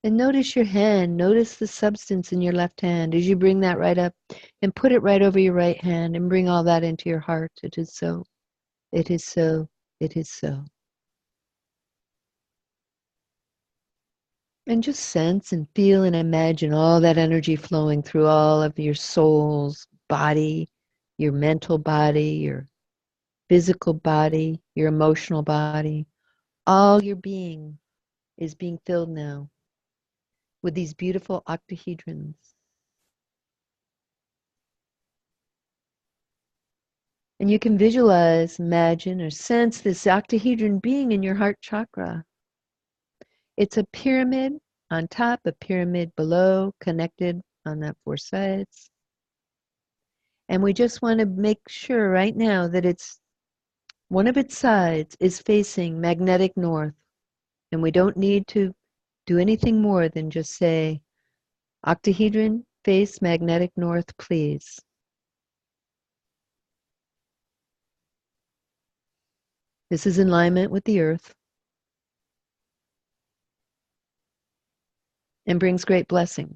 [SPEAKER 1] And notice your hand. Notice the substance in your left hand as you bring that right up and put it right over your right hand and bring all that into your heart. It is so. It is so. It is so. And just sense and feel and imagine all that energy flowing through all of your soul's body, your mental body, your physical body, your emotional body. All your being is being filled now with these beautiful octahedrons. And you can visualize, imagine, or sense this octahedron being in your heart chakra. It's a pyramid on top, a pyramid below, connected on that 4 sides. And we just want to make sure right now that it's one of its sides is facing magnetic north. And we don't need to do anything more than just say, octahedron, face magnetic north, please. This is in alignment with the earth and brings great blessings.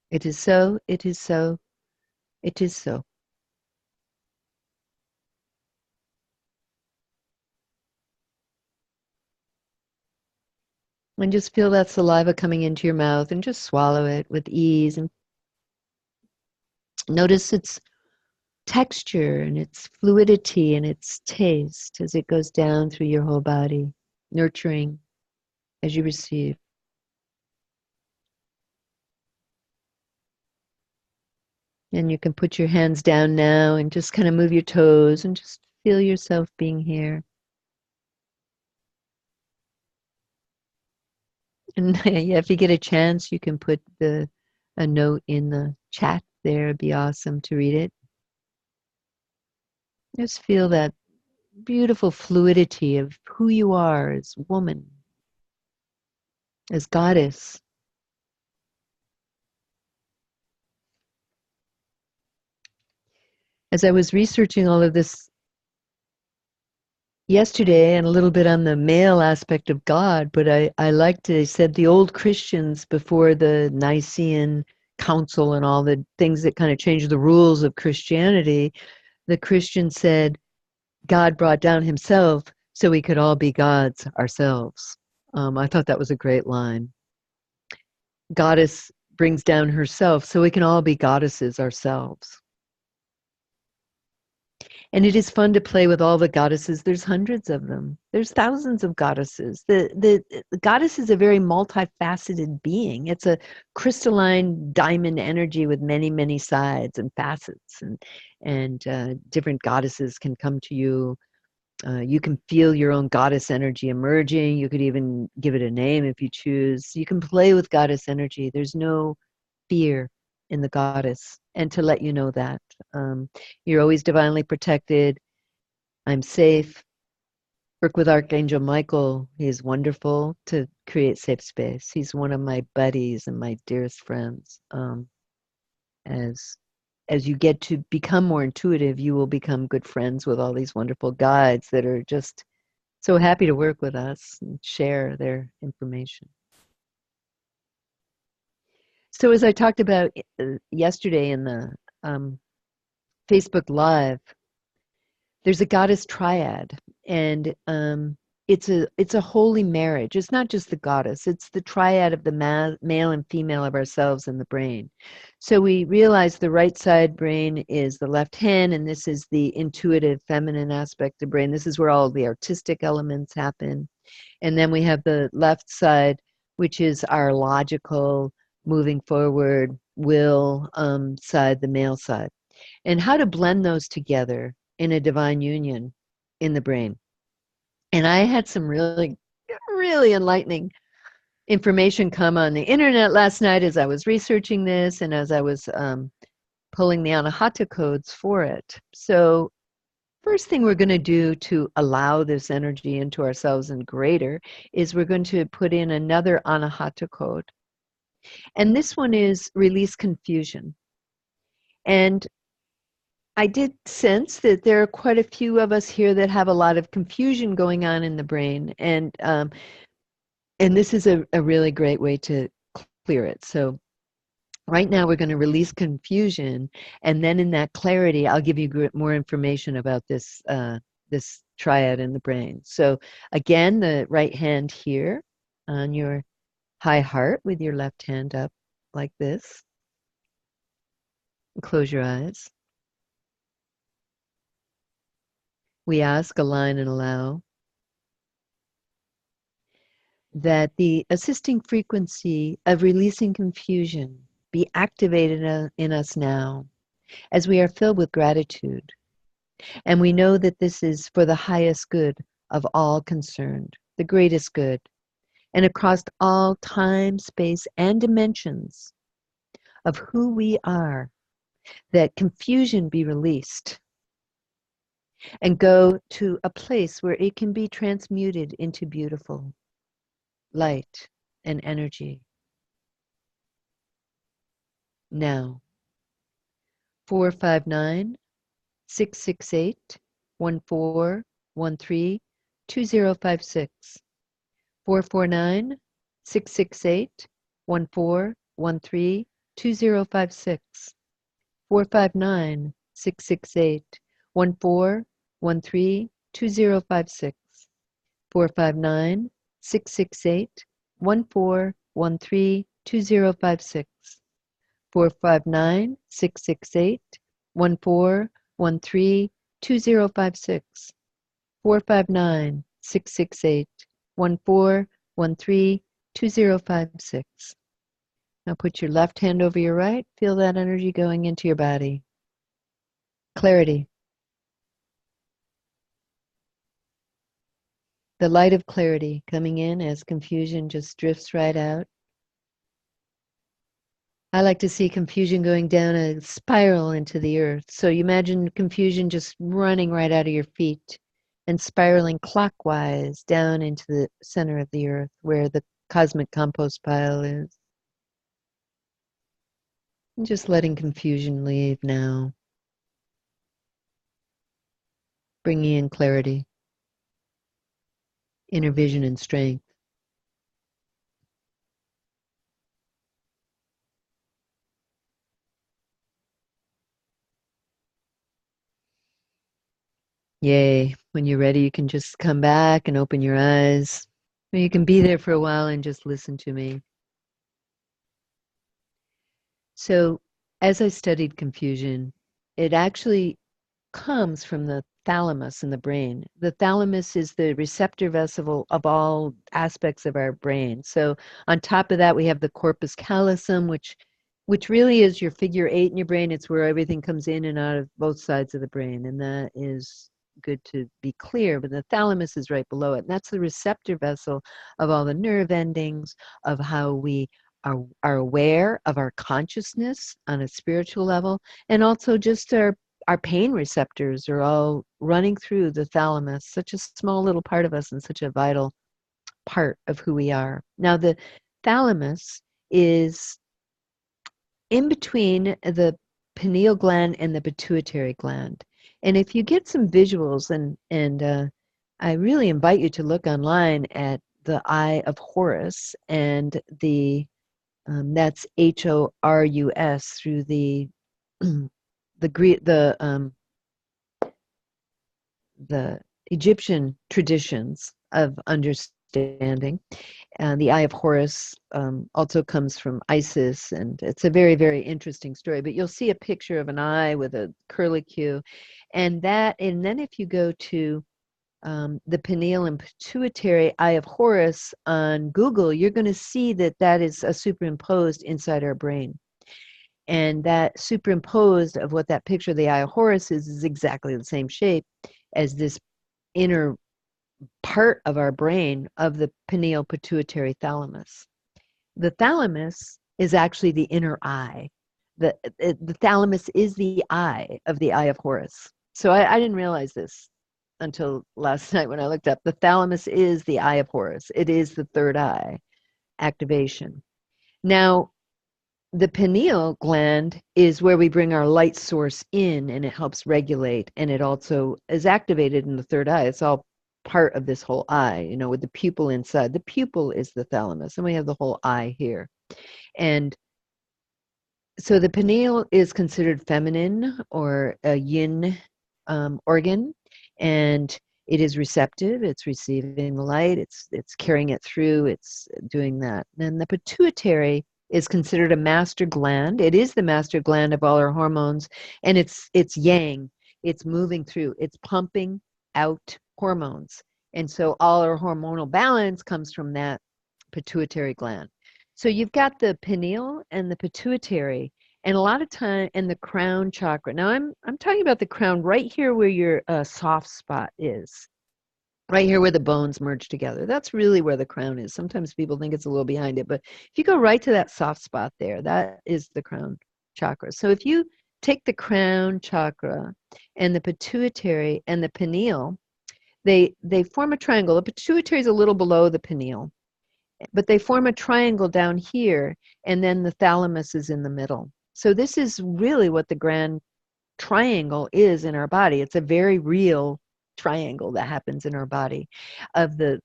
[SPEAKER 1] It is so, it is so, it is so. And just feel that saliva coming into your mouth and just swallow it with ease. And notice its texture and its fluidity and its taste as it goes down through your whole body, nurturing as you receive. And you can put your hands down now and just kind of move your toes and just feel yourself being here. And yeah, if you get a chance, you can put a note in the chat there. It'd be awesome to read it. Just feel that beautiful fluidity of who you are as woman, as goddess. As I was researching all of this yesterday and a little bit on the male aspect of God, but I liked it. I said the old Christians before the Nicene Council and all the things that kind of changed the rules of Christianity, the Christians said God brought down himself so we could all be gods ourselves. I thought that was a great line. Goddess brings down herself so we can all be goddesses ourselves. And it is fun to play with all the goddesses. There's hundreds of them. There's thousands of goddesses. The goddess is a very multifaceted being. It's a crystalline diamond energy with many, many sides and facets. And different goddesses can come to you. You can feel your own goddess energy emerging. You could even give it a name if you choose. You can play with goddess energy. There's no fear in the goddess, and to let you know that you're always divinely protected. I'm safe. Work with Archangel Michael. He is wonderful to create safe space. He's one of my buddies and my dearest friends. As you get to become more intuitive, you will become good friends with all these wonderful guides that are just so happy to work with us and share their information. So as I talked about yesterday in the Facebook Live, there's a goddess triad, and it's a holy marriage. It's not just the goddess; it's the triad of the male and female of ourselves in the brain. So we realize the right side brain is the left hand, and this is the intuitive feminine aspect of the brain. This is where all the artistic elements happen. And then we have the left side, which is our logical, moving forward, will side, the male side. And how to blend those together in a divine union in the brain. And I had some really, really enlightening information come on the internet last night as I was researching this and as I was pulling the Anahata codes for it. So first thing we're going to do to allow this energy into ourselves and greater is we're going to put in another Anahata code. And this one is release confusion. And I did sense that there are quite a few of us here that have a lot of confusion going on in the brain. And this is a really great way to clear it. So right now we're going to release confusion. And then in that clarity, I'll give you more information about this, this triad in the brain. So again, the right hand here on your high heart with your left hand up like this. Close your eyes. We ask, align, and allow that the assisting frequency of releasing confusion be activated in us now as we are filled with gratitude. And we know that this is for the highest good of all concerned, the greatest good, and across all time, space, and dimensions of who we are, that confusion be released and go to a place where it can be transmuted into beautiful light and energy. now. 459-668-1413-2056. 449-668-1413-2056. 459-668-1413-2056. 459-668-1413-2056. 459-668-1413-2056. 459-668-1413-2056. Now put your left hand over your right. Feel that energy going into your body. Clarity. The light of clarity coming in as confusion just drifts right out. I like to see confusion going down a spiral into the earth. So you imagine confusion just running right out of your feet and spiraling clockwise down into the center of the earth where the cosmic compost pile is. And just letting confusion leave now. Bringing in clarity, inner vision and strength. Yay. When you're ready, you can just come back and open your eyes. Or you can be there for a while and just listen to me. So, as I studied confusion, it actually comes from the thalamus in the brain. The thalamus is the receptor vessel of all aspects of our brain. So, on top of that, we have the corpus callosum, which really is your figure 8 in your brain. It's where everything comes in and out of both sides of the brain, and that is good to be clear, but the thalamus is right below it. And that's the receptor vessel of all the nerve endings, of how we are aware of our consciousness on a spiritual level, and also just our pain receptors are all running through the thalamus, such a small little part of us and such a vital part of who we are. Now, the thalamus is in between the pineal gland and the pituitary gland. And if you get some visuals, and I really invite you to look online at the Eye of Horus, and that's Horus through the Egyptian traditions of understanding. And the Eye of Horus also comes from Isis, and it's a very, very interesting story. But you'll see a picture of an eye with a curlicue, and then if you go to the pineal and pituitary Eye of Horus on Google, you're going to see that is superimposed inside our brain. And that superimposed of what that picture of the Eye of Horus is exactly the same shape as this inner part of our brain of the pineal pituitary thalamus. The thalamus is actually the inner eye. The thalamus is the eye of the Eye of Horus. So I didn't realize this until last night when I looked up. The thalamus is the Eye of Horus. It is the third eye activation. Now, the pineal gland is where we bring our light source in, and it helps regulate, and it also is activated in the third eye. It's all part of this whole eye, with the pupil inside. The pupil is the thalamus, and we have the whole eye here. And so the pineal is considered feminine or a yin organ, and it is receptive. It's receiving the light. It's carrying it through. It's doing that. And the pituitary is considered a master gland. It is the master gland of all our hormones, and it's yang. It's moving through. It's pumping out hormones. And so all our hormonal balance comes from that pituitary gland. So you've got the pineal and the pituitary, and a lot of time, and the crown chakra. Now I'm talking about the crown right here where your soft spot is. Right here where the bones merge together. That's really where the crown is. Sometimes people think it's a little behind it, but if you go right to that soft spot there, that is the crown chakra. So if you take the crown chakra and the pituitary and the pineal, they form a triangle. The pituitary is a little below the pineal, but they form a triangle down here, and then the thalamus is in the middle. So this is really what the grand triangle is in our body. It's a very real triangle that happens in our body of the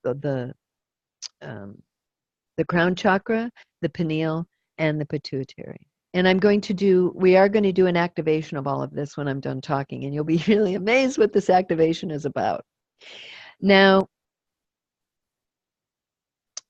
[SPEAKER 1] crown chakra, the pineal, and the pituitary. And we are going to do an activation of all of this when I'm done talking, and you'll be really amazed what this activation is about. Now,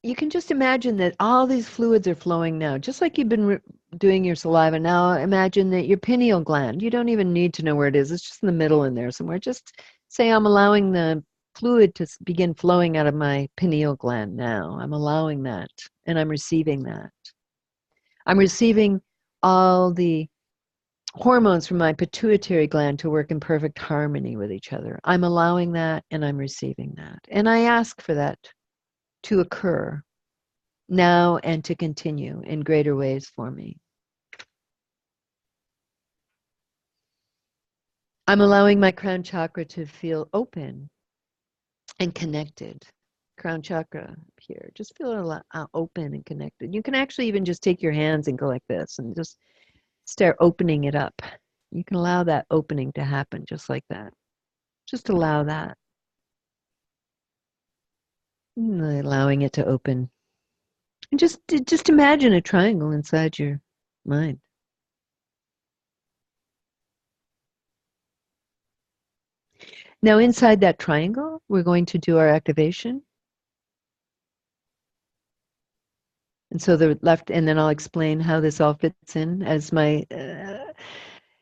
[SPEAKER 1] you can just imagine that all these fluids are flowing now, just like you've been doing your saliva. Now, imagine that your pineal gland, you don't even need to know where it is. It's just in the middle in there somewhere. Just say, I'm allowing the fluid to begin flowing out of my pineal gland now. I'm allowing that, and I'm receiving that. I'm receiving all the hormones from my pituitary gland to work in perfect harmony with each other. I'm allowing that, and I'm receiving that. And I ask for that to occur now and to continue in greater ways for me. I'm allowing my crown chakra to feel open and connected. Crown chakra here, just feel a lot open and connected. You can actually even just take your hands and go like this and just start opening it up. You can allow that opening to happen just like that. Just allow that. Allowing it to open. And just imagine a triangle inside your mind. Now inside that triangle, we're going to do our activation. And so the left, and then I'll explain how this all fits in as my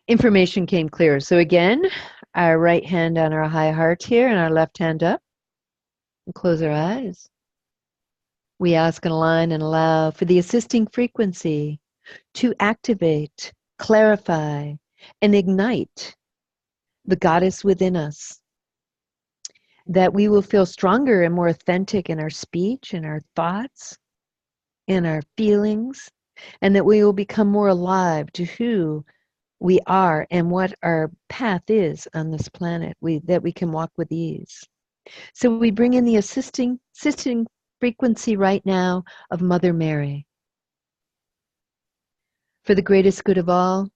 [SPEAKER 1] information came clear. So again, our right hand on our high heart here and our left hand up. And close our eyes. We ask and align and allow for the assisting frequency to activate, clarify, and ignite the goddess within us. That we will feel stronger and more authentic in our speech and our thoughts and our feelings, and that we will become more alive to who we are and what our path is on this planet, that we can walk with ease. So we bring in the assisting frequency right now of Mother Mary. For the greatest good of all,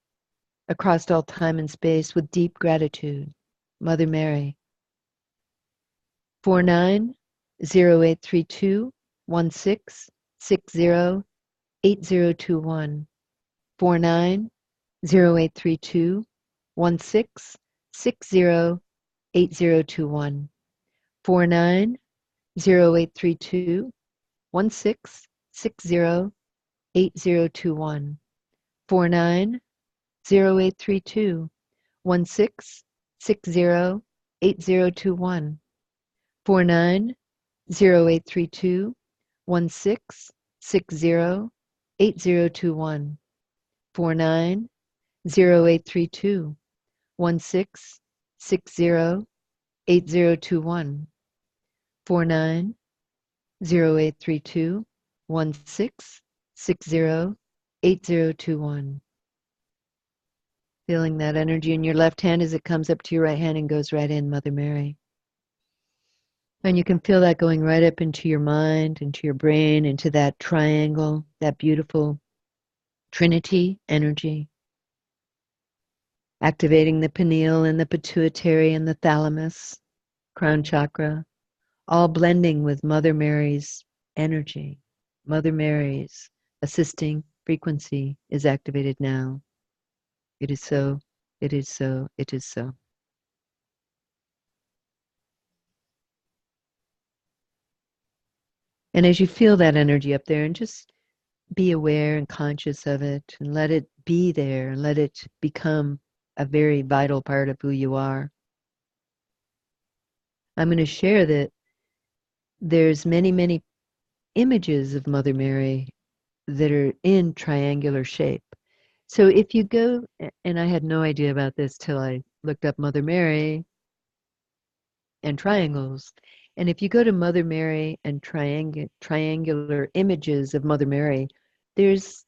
[SPEAKER 1] across all time and space, with deep gratitude, Mother Mary. 49083216608021. 49083216608021. 49083216608021. 49083216608021. 49083216608021. 49083216608021. 49083216608021. Feeling that energy in your left hand as it comes up to your right hand and goes right in, Mother Mary. And you can feel that going right up into your mind, into your brain, into that triangle, that beautiful Trinity energy. Activating the pineal and the pituitary and the thalamus, crown chakra, all blending with Mother Mary's energy. Mother Mary's assisting frequency is activated now. It is so, it is so, it is so. And as you feel that energy up there, and just be aware and conscious of it, and let it be there, and let it become a very vital part of who you are. I'm going to share that there's many, many images of Mother Mary that are in triangular shape. So if you go, and I had no idea about this till I looked up Mother Mary and triangles. And if you go to Mother Mary and triangular images of Mother Mary, there's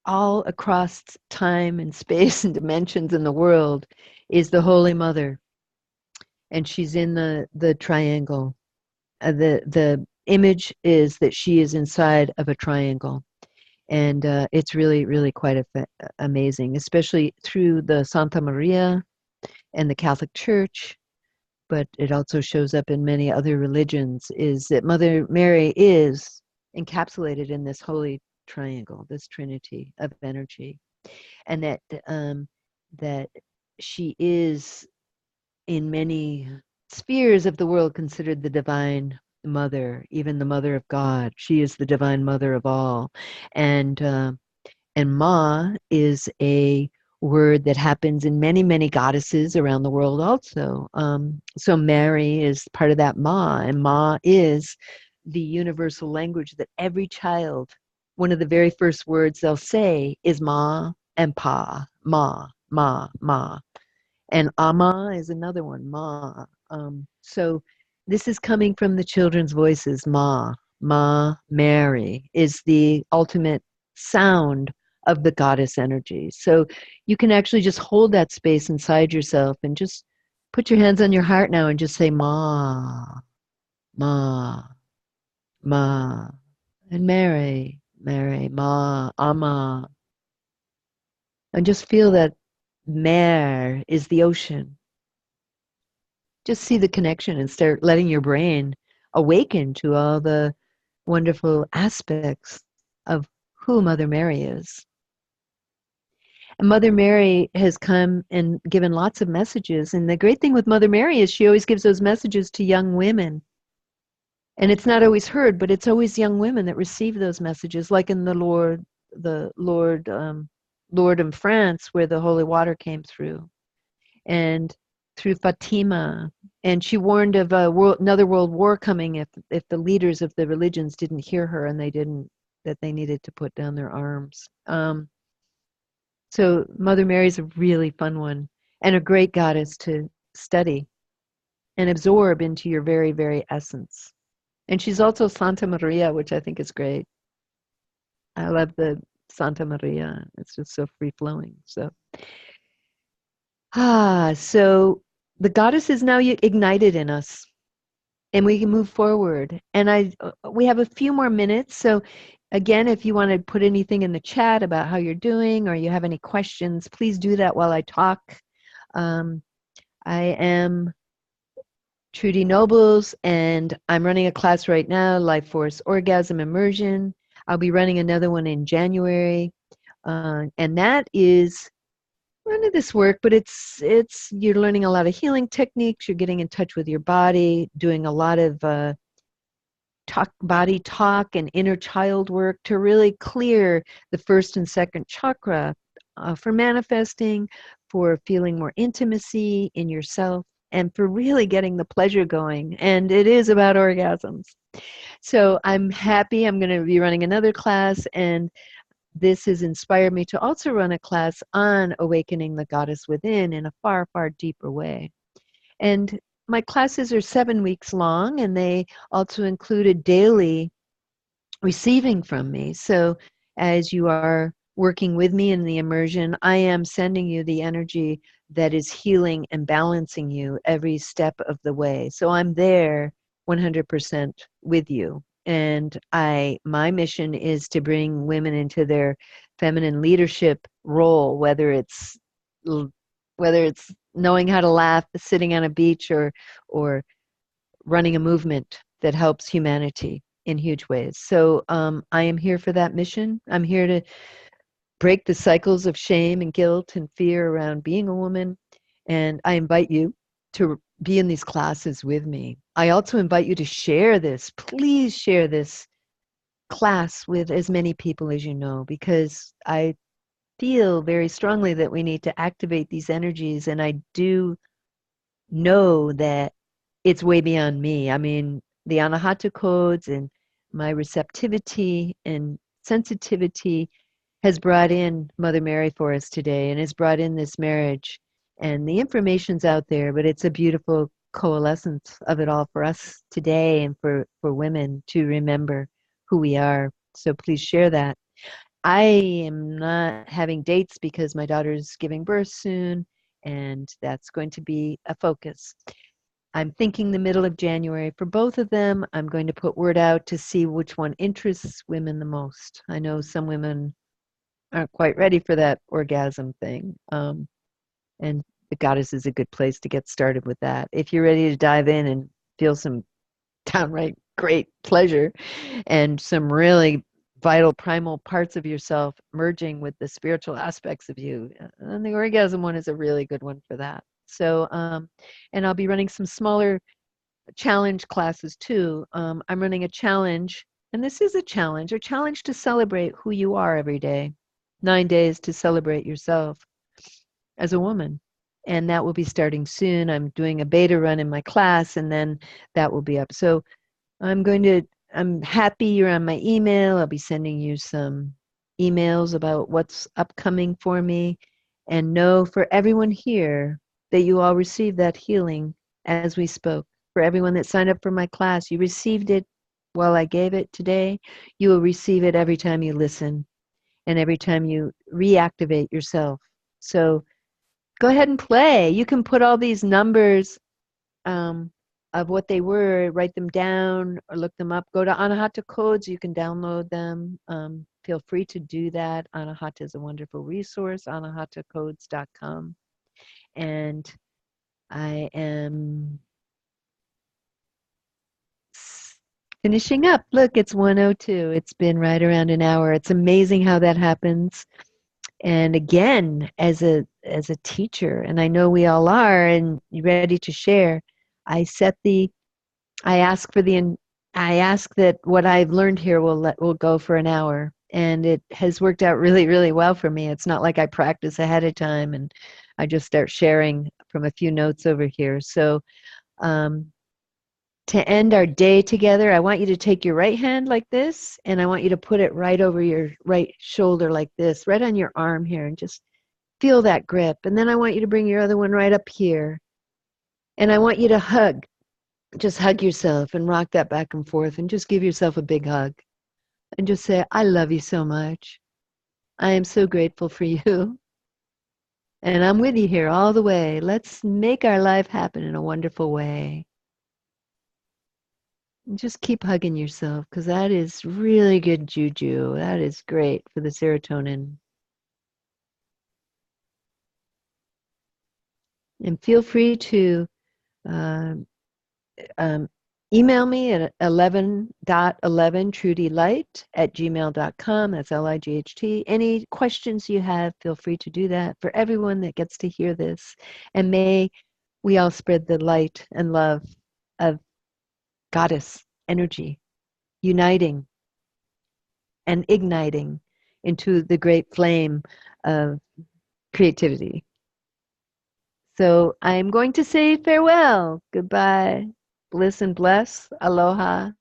[SPEAKER 1] all across time and space and dimensions in the world is the Holy Mother. And she's in the triangle. The image is that she is inside of a triangle. And it's really, really quite amazing, especially through the Santa Maria and the Catholic Church, but it also shows up in many other religions, is that Mother Mary is encapsulated in this holy triangle, this trinity of energy, and that she is in many spheres of the world considered the divine mother, even the mother of God. She is the divine mother of all. And Ma is a word that happens in many, many goddesses around the world also. So Mary is part of that Ma, and Ma is the universal language that every child, one of the very first words they'll say is Ma and Pa. Ma, Ma, Ma. And Ama is another one, Ma. So this is coming from the children's voices. Ma, Mary is the ultimate sound of the goddess energy. So you can actually just hold that space inside yourself and just put your hands on your heart now and just say Ma, Ma, Ma, and Mary, Ma, Ama. And just feel that Mer is the ocean. Just see the connection and start letting your brain awaken to all the wonderful aspects of who Mother Mary is. And Mother Mary has come and given lots of messages. And the great thing with Mother Mary is she always gives those messages to young women. And it's not always heard, but it's always young women that receive those messages, like in Lord in France, where the holy water came through, and through Fatima. And she warned of another world war coming if the leaders of the religions didn't hear her, and that they needed to put down their arms. So Mother Mary's a really fun one and a great goddess to study and absorb into your very, very essence. And she's also Santa Maria, which I think is great. I love the Santa Maria. It's just so free-flowing. So the goddess is now ignited in us, and we can move forward. And we have a few more minutes. So again, if you want to put anything in the chat about how you're doing or you have any questions, please do that while I talk. I am Trudy Nobles, and I'm running a class right now, Life Force Orgasm Immersion. I'll be running another one in January. And that is none of this work, but it's you're learning a lot of healing techniques. You're getting in touch with your body, doing a lot of body talk and inner child work to really clear the first and second chakra for manifesting, for feeling more intimacy in yourself, and for really getting the pleasure going. And it is about orgasms. So I'm happy. I'm going to be running another class, and this has inspired me to also run a class on awakening the goddess within in a far, far deeper way. And my classes are 7 weeks long, and they also include a daily receiving from me. So as you are working with me in the immersion, I am sending you the energy that is healing and balancing you every step of the way. So I'm there 100% with you. And my mission is to bring women into their feminine leadership role, whether it's knowing how to laugh, sitting on a beach, or running a movement that helps humanity in huge ways. So I am here for that mission. I'm here to break the cycles of shame and guilt and fear around being a woman. And I invite you to be in these classes with me. I also invite you to share this. Please share this class with as many people as you know, because I feel very strongly that we need to activate these energies. And I do know that it's way beyond me. I mean, the Anahata codes and my receptivity and sensitivity has brought in Mother Mary for us today, and has brought in this marriage. And the information's out there, but it's a beautiful coalescence of it all for us today, and for women to remember who we are. So please share that. I am not having dates because my daughter's giving birth soon, and that's going to be a focus. I'm thinking the middle of January. For both of them, I'm going to put word out to see which one interests women the most. I know some women aren't quite ready for that orgasm thing. And the Goddess is a good place to get started with that. If you're ready to dive in and feel some downright great pleasure and some really vital primal parts of yourself merging with the spiritual aspects of you, and the orgasm one is a really good one for that. So, and I'll be running some smaller challenge classes too. I'm running a challenge, and this is a challenge to celebrate who you are every day. 9 days to celebrate yourself as a woman. And that will be starting soon. I'm doing a beta run in my class, and then that will be up. So I'm happy you're on my email. I'll be sending you some emails about what's upcoming for me. And know for everyone here that you all received that healing as we spoke. For everyone that signed up for my class, you received it while I gave it today. You will receive it every time you listen and every time you reactivate yourself. So go ahead and play. You can put all these numbers of what they were, write them down or look them up. Go to Anahata Codes. You can download them. Feel free to do that. Anahata is a wonderful resource, anahatacodes.com. And I am finishing up. Look, it's 1:02. It's been right around an hour. It's amazing how that happens. And again, as a teacher, and I know we all are, and you're ready to share, I ask that what I've learned here will go for an hour, and it has worked out really, really well for me. It's not like I practice ahead of time and I just start sharing from a few notes over here. So to end our day together, I want you to take your right hand like this, and I want you to put it right over your right shoulder like this, right on your arm here, and just feel that grip. And then I want you to bring your other one right up here. And I want you to hug. Just hug yourself and rock that back and forth and just give yourself a big hug. And just say, I love you so much. I am so grateful for you. And I'm with you here all the way. Let's make our life happen in a wonderful way. And just keep hugging yourself, because that is really good juju. That is great for the serotonin. And feel free to email me at 11.11trudelight@gmail.com. That's LIGHT. Any questions you have, feel free to do that. For everyone that gets to hear this, and may we all spread the light and love of Goddess energy, uniting and igniting into the great flame of creativity. So I'm going to say farewell, goodbye, bliss and bless, aloha,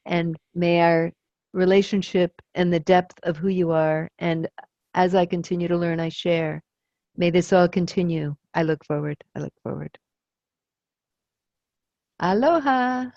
[SPEAKER 1] and may our relationship and the depth of who you are, and as I continue to learn, I share. May this all continue. I look forward. Aloha.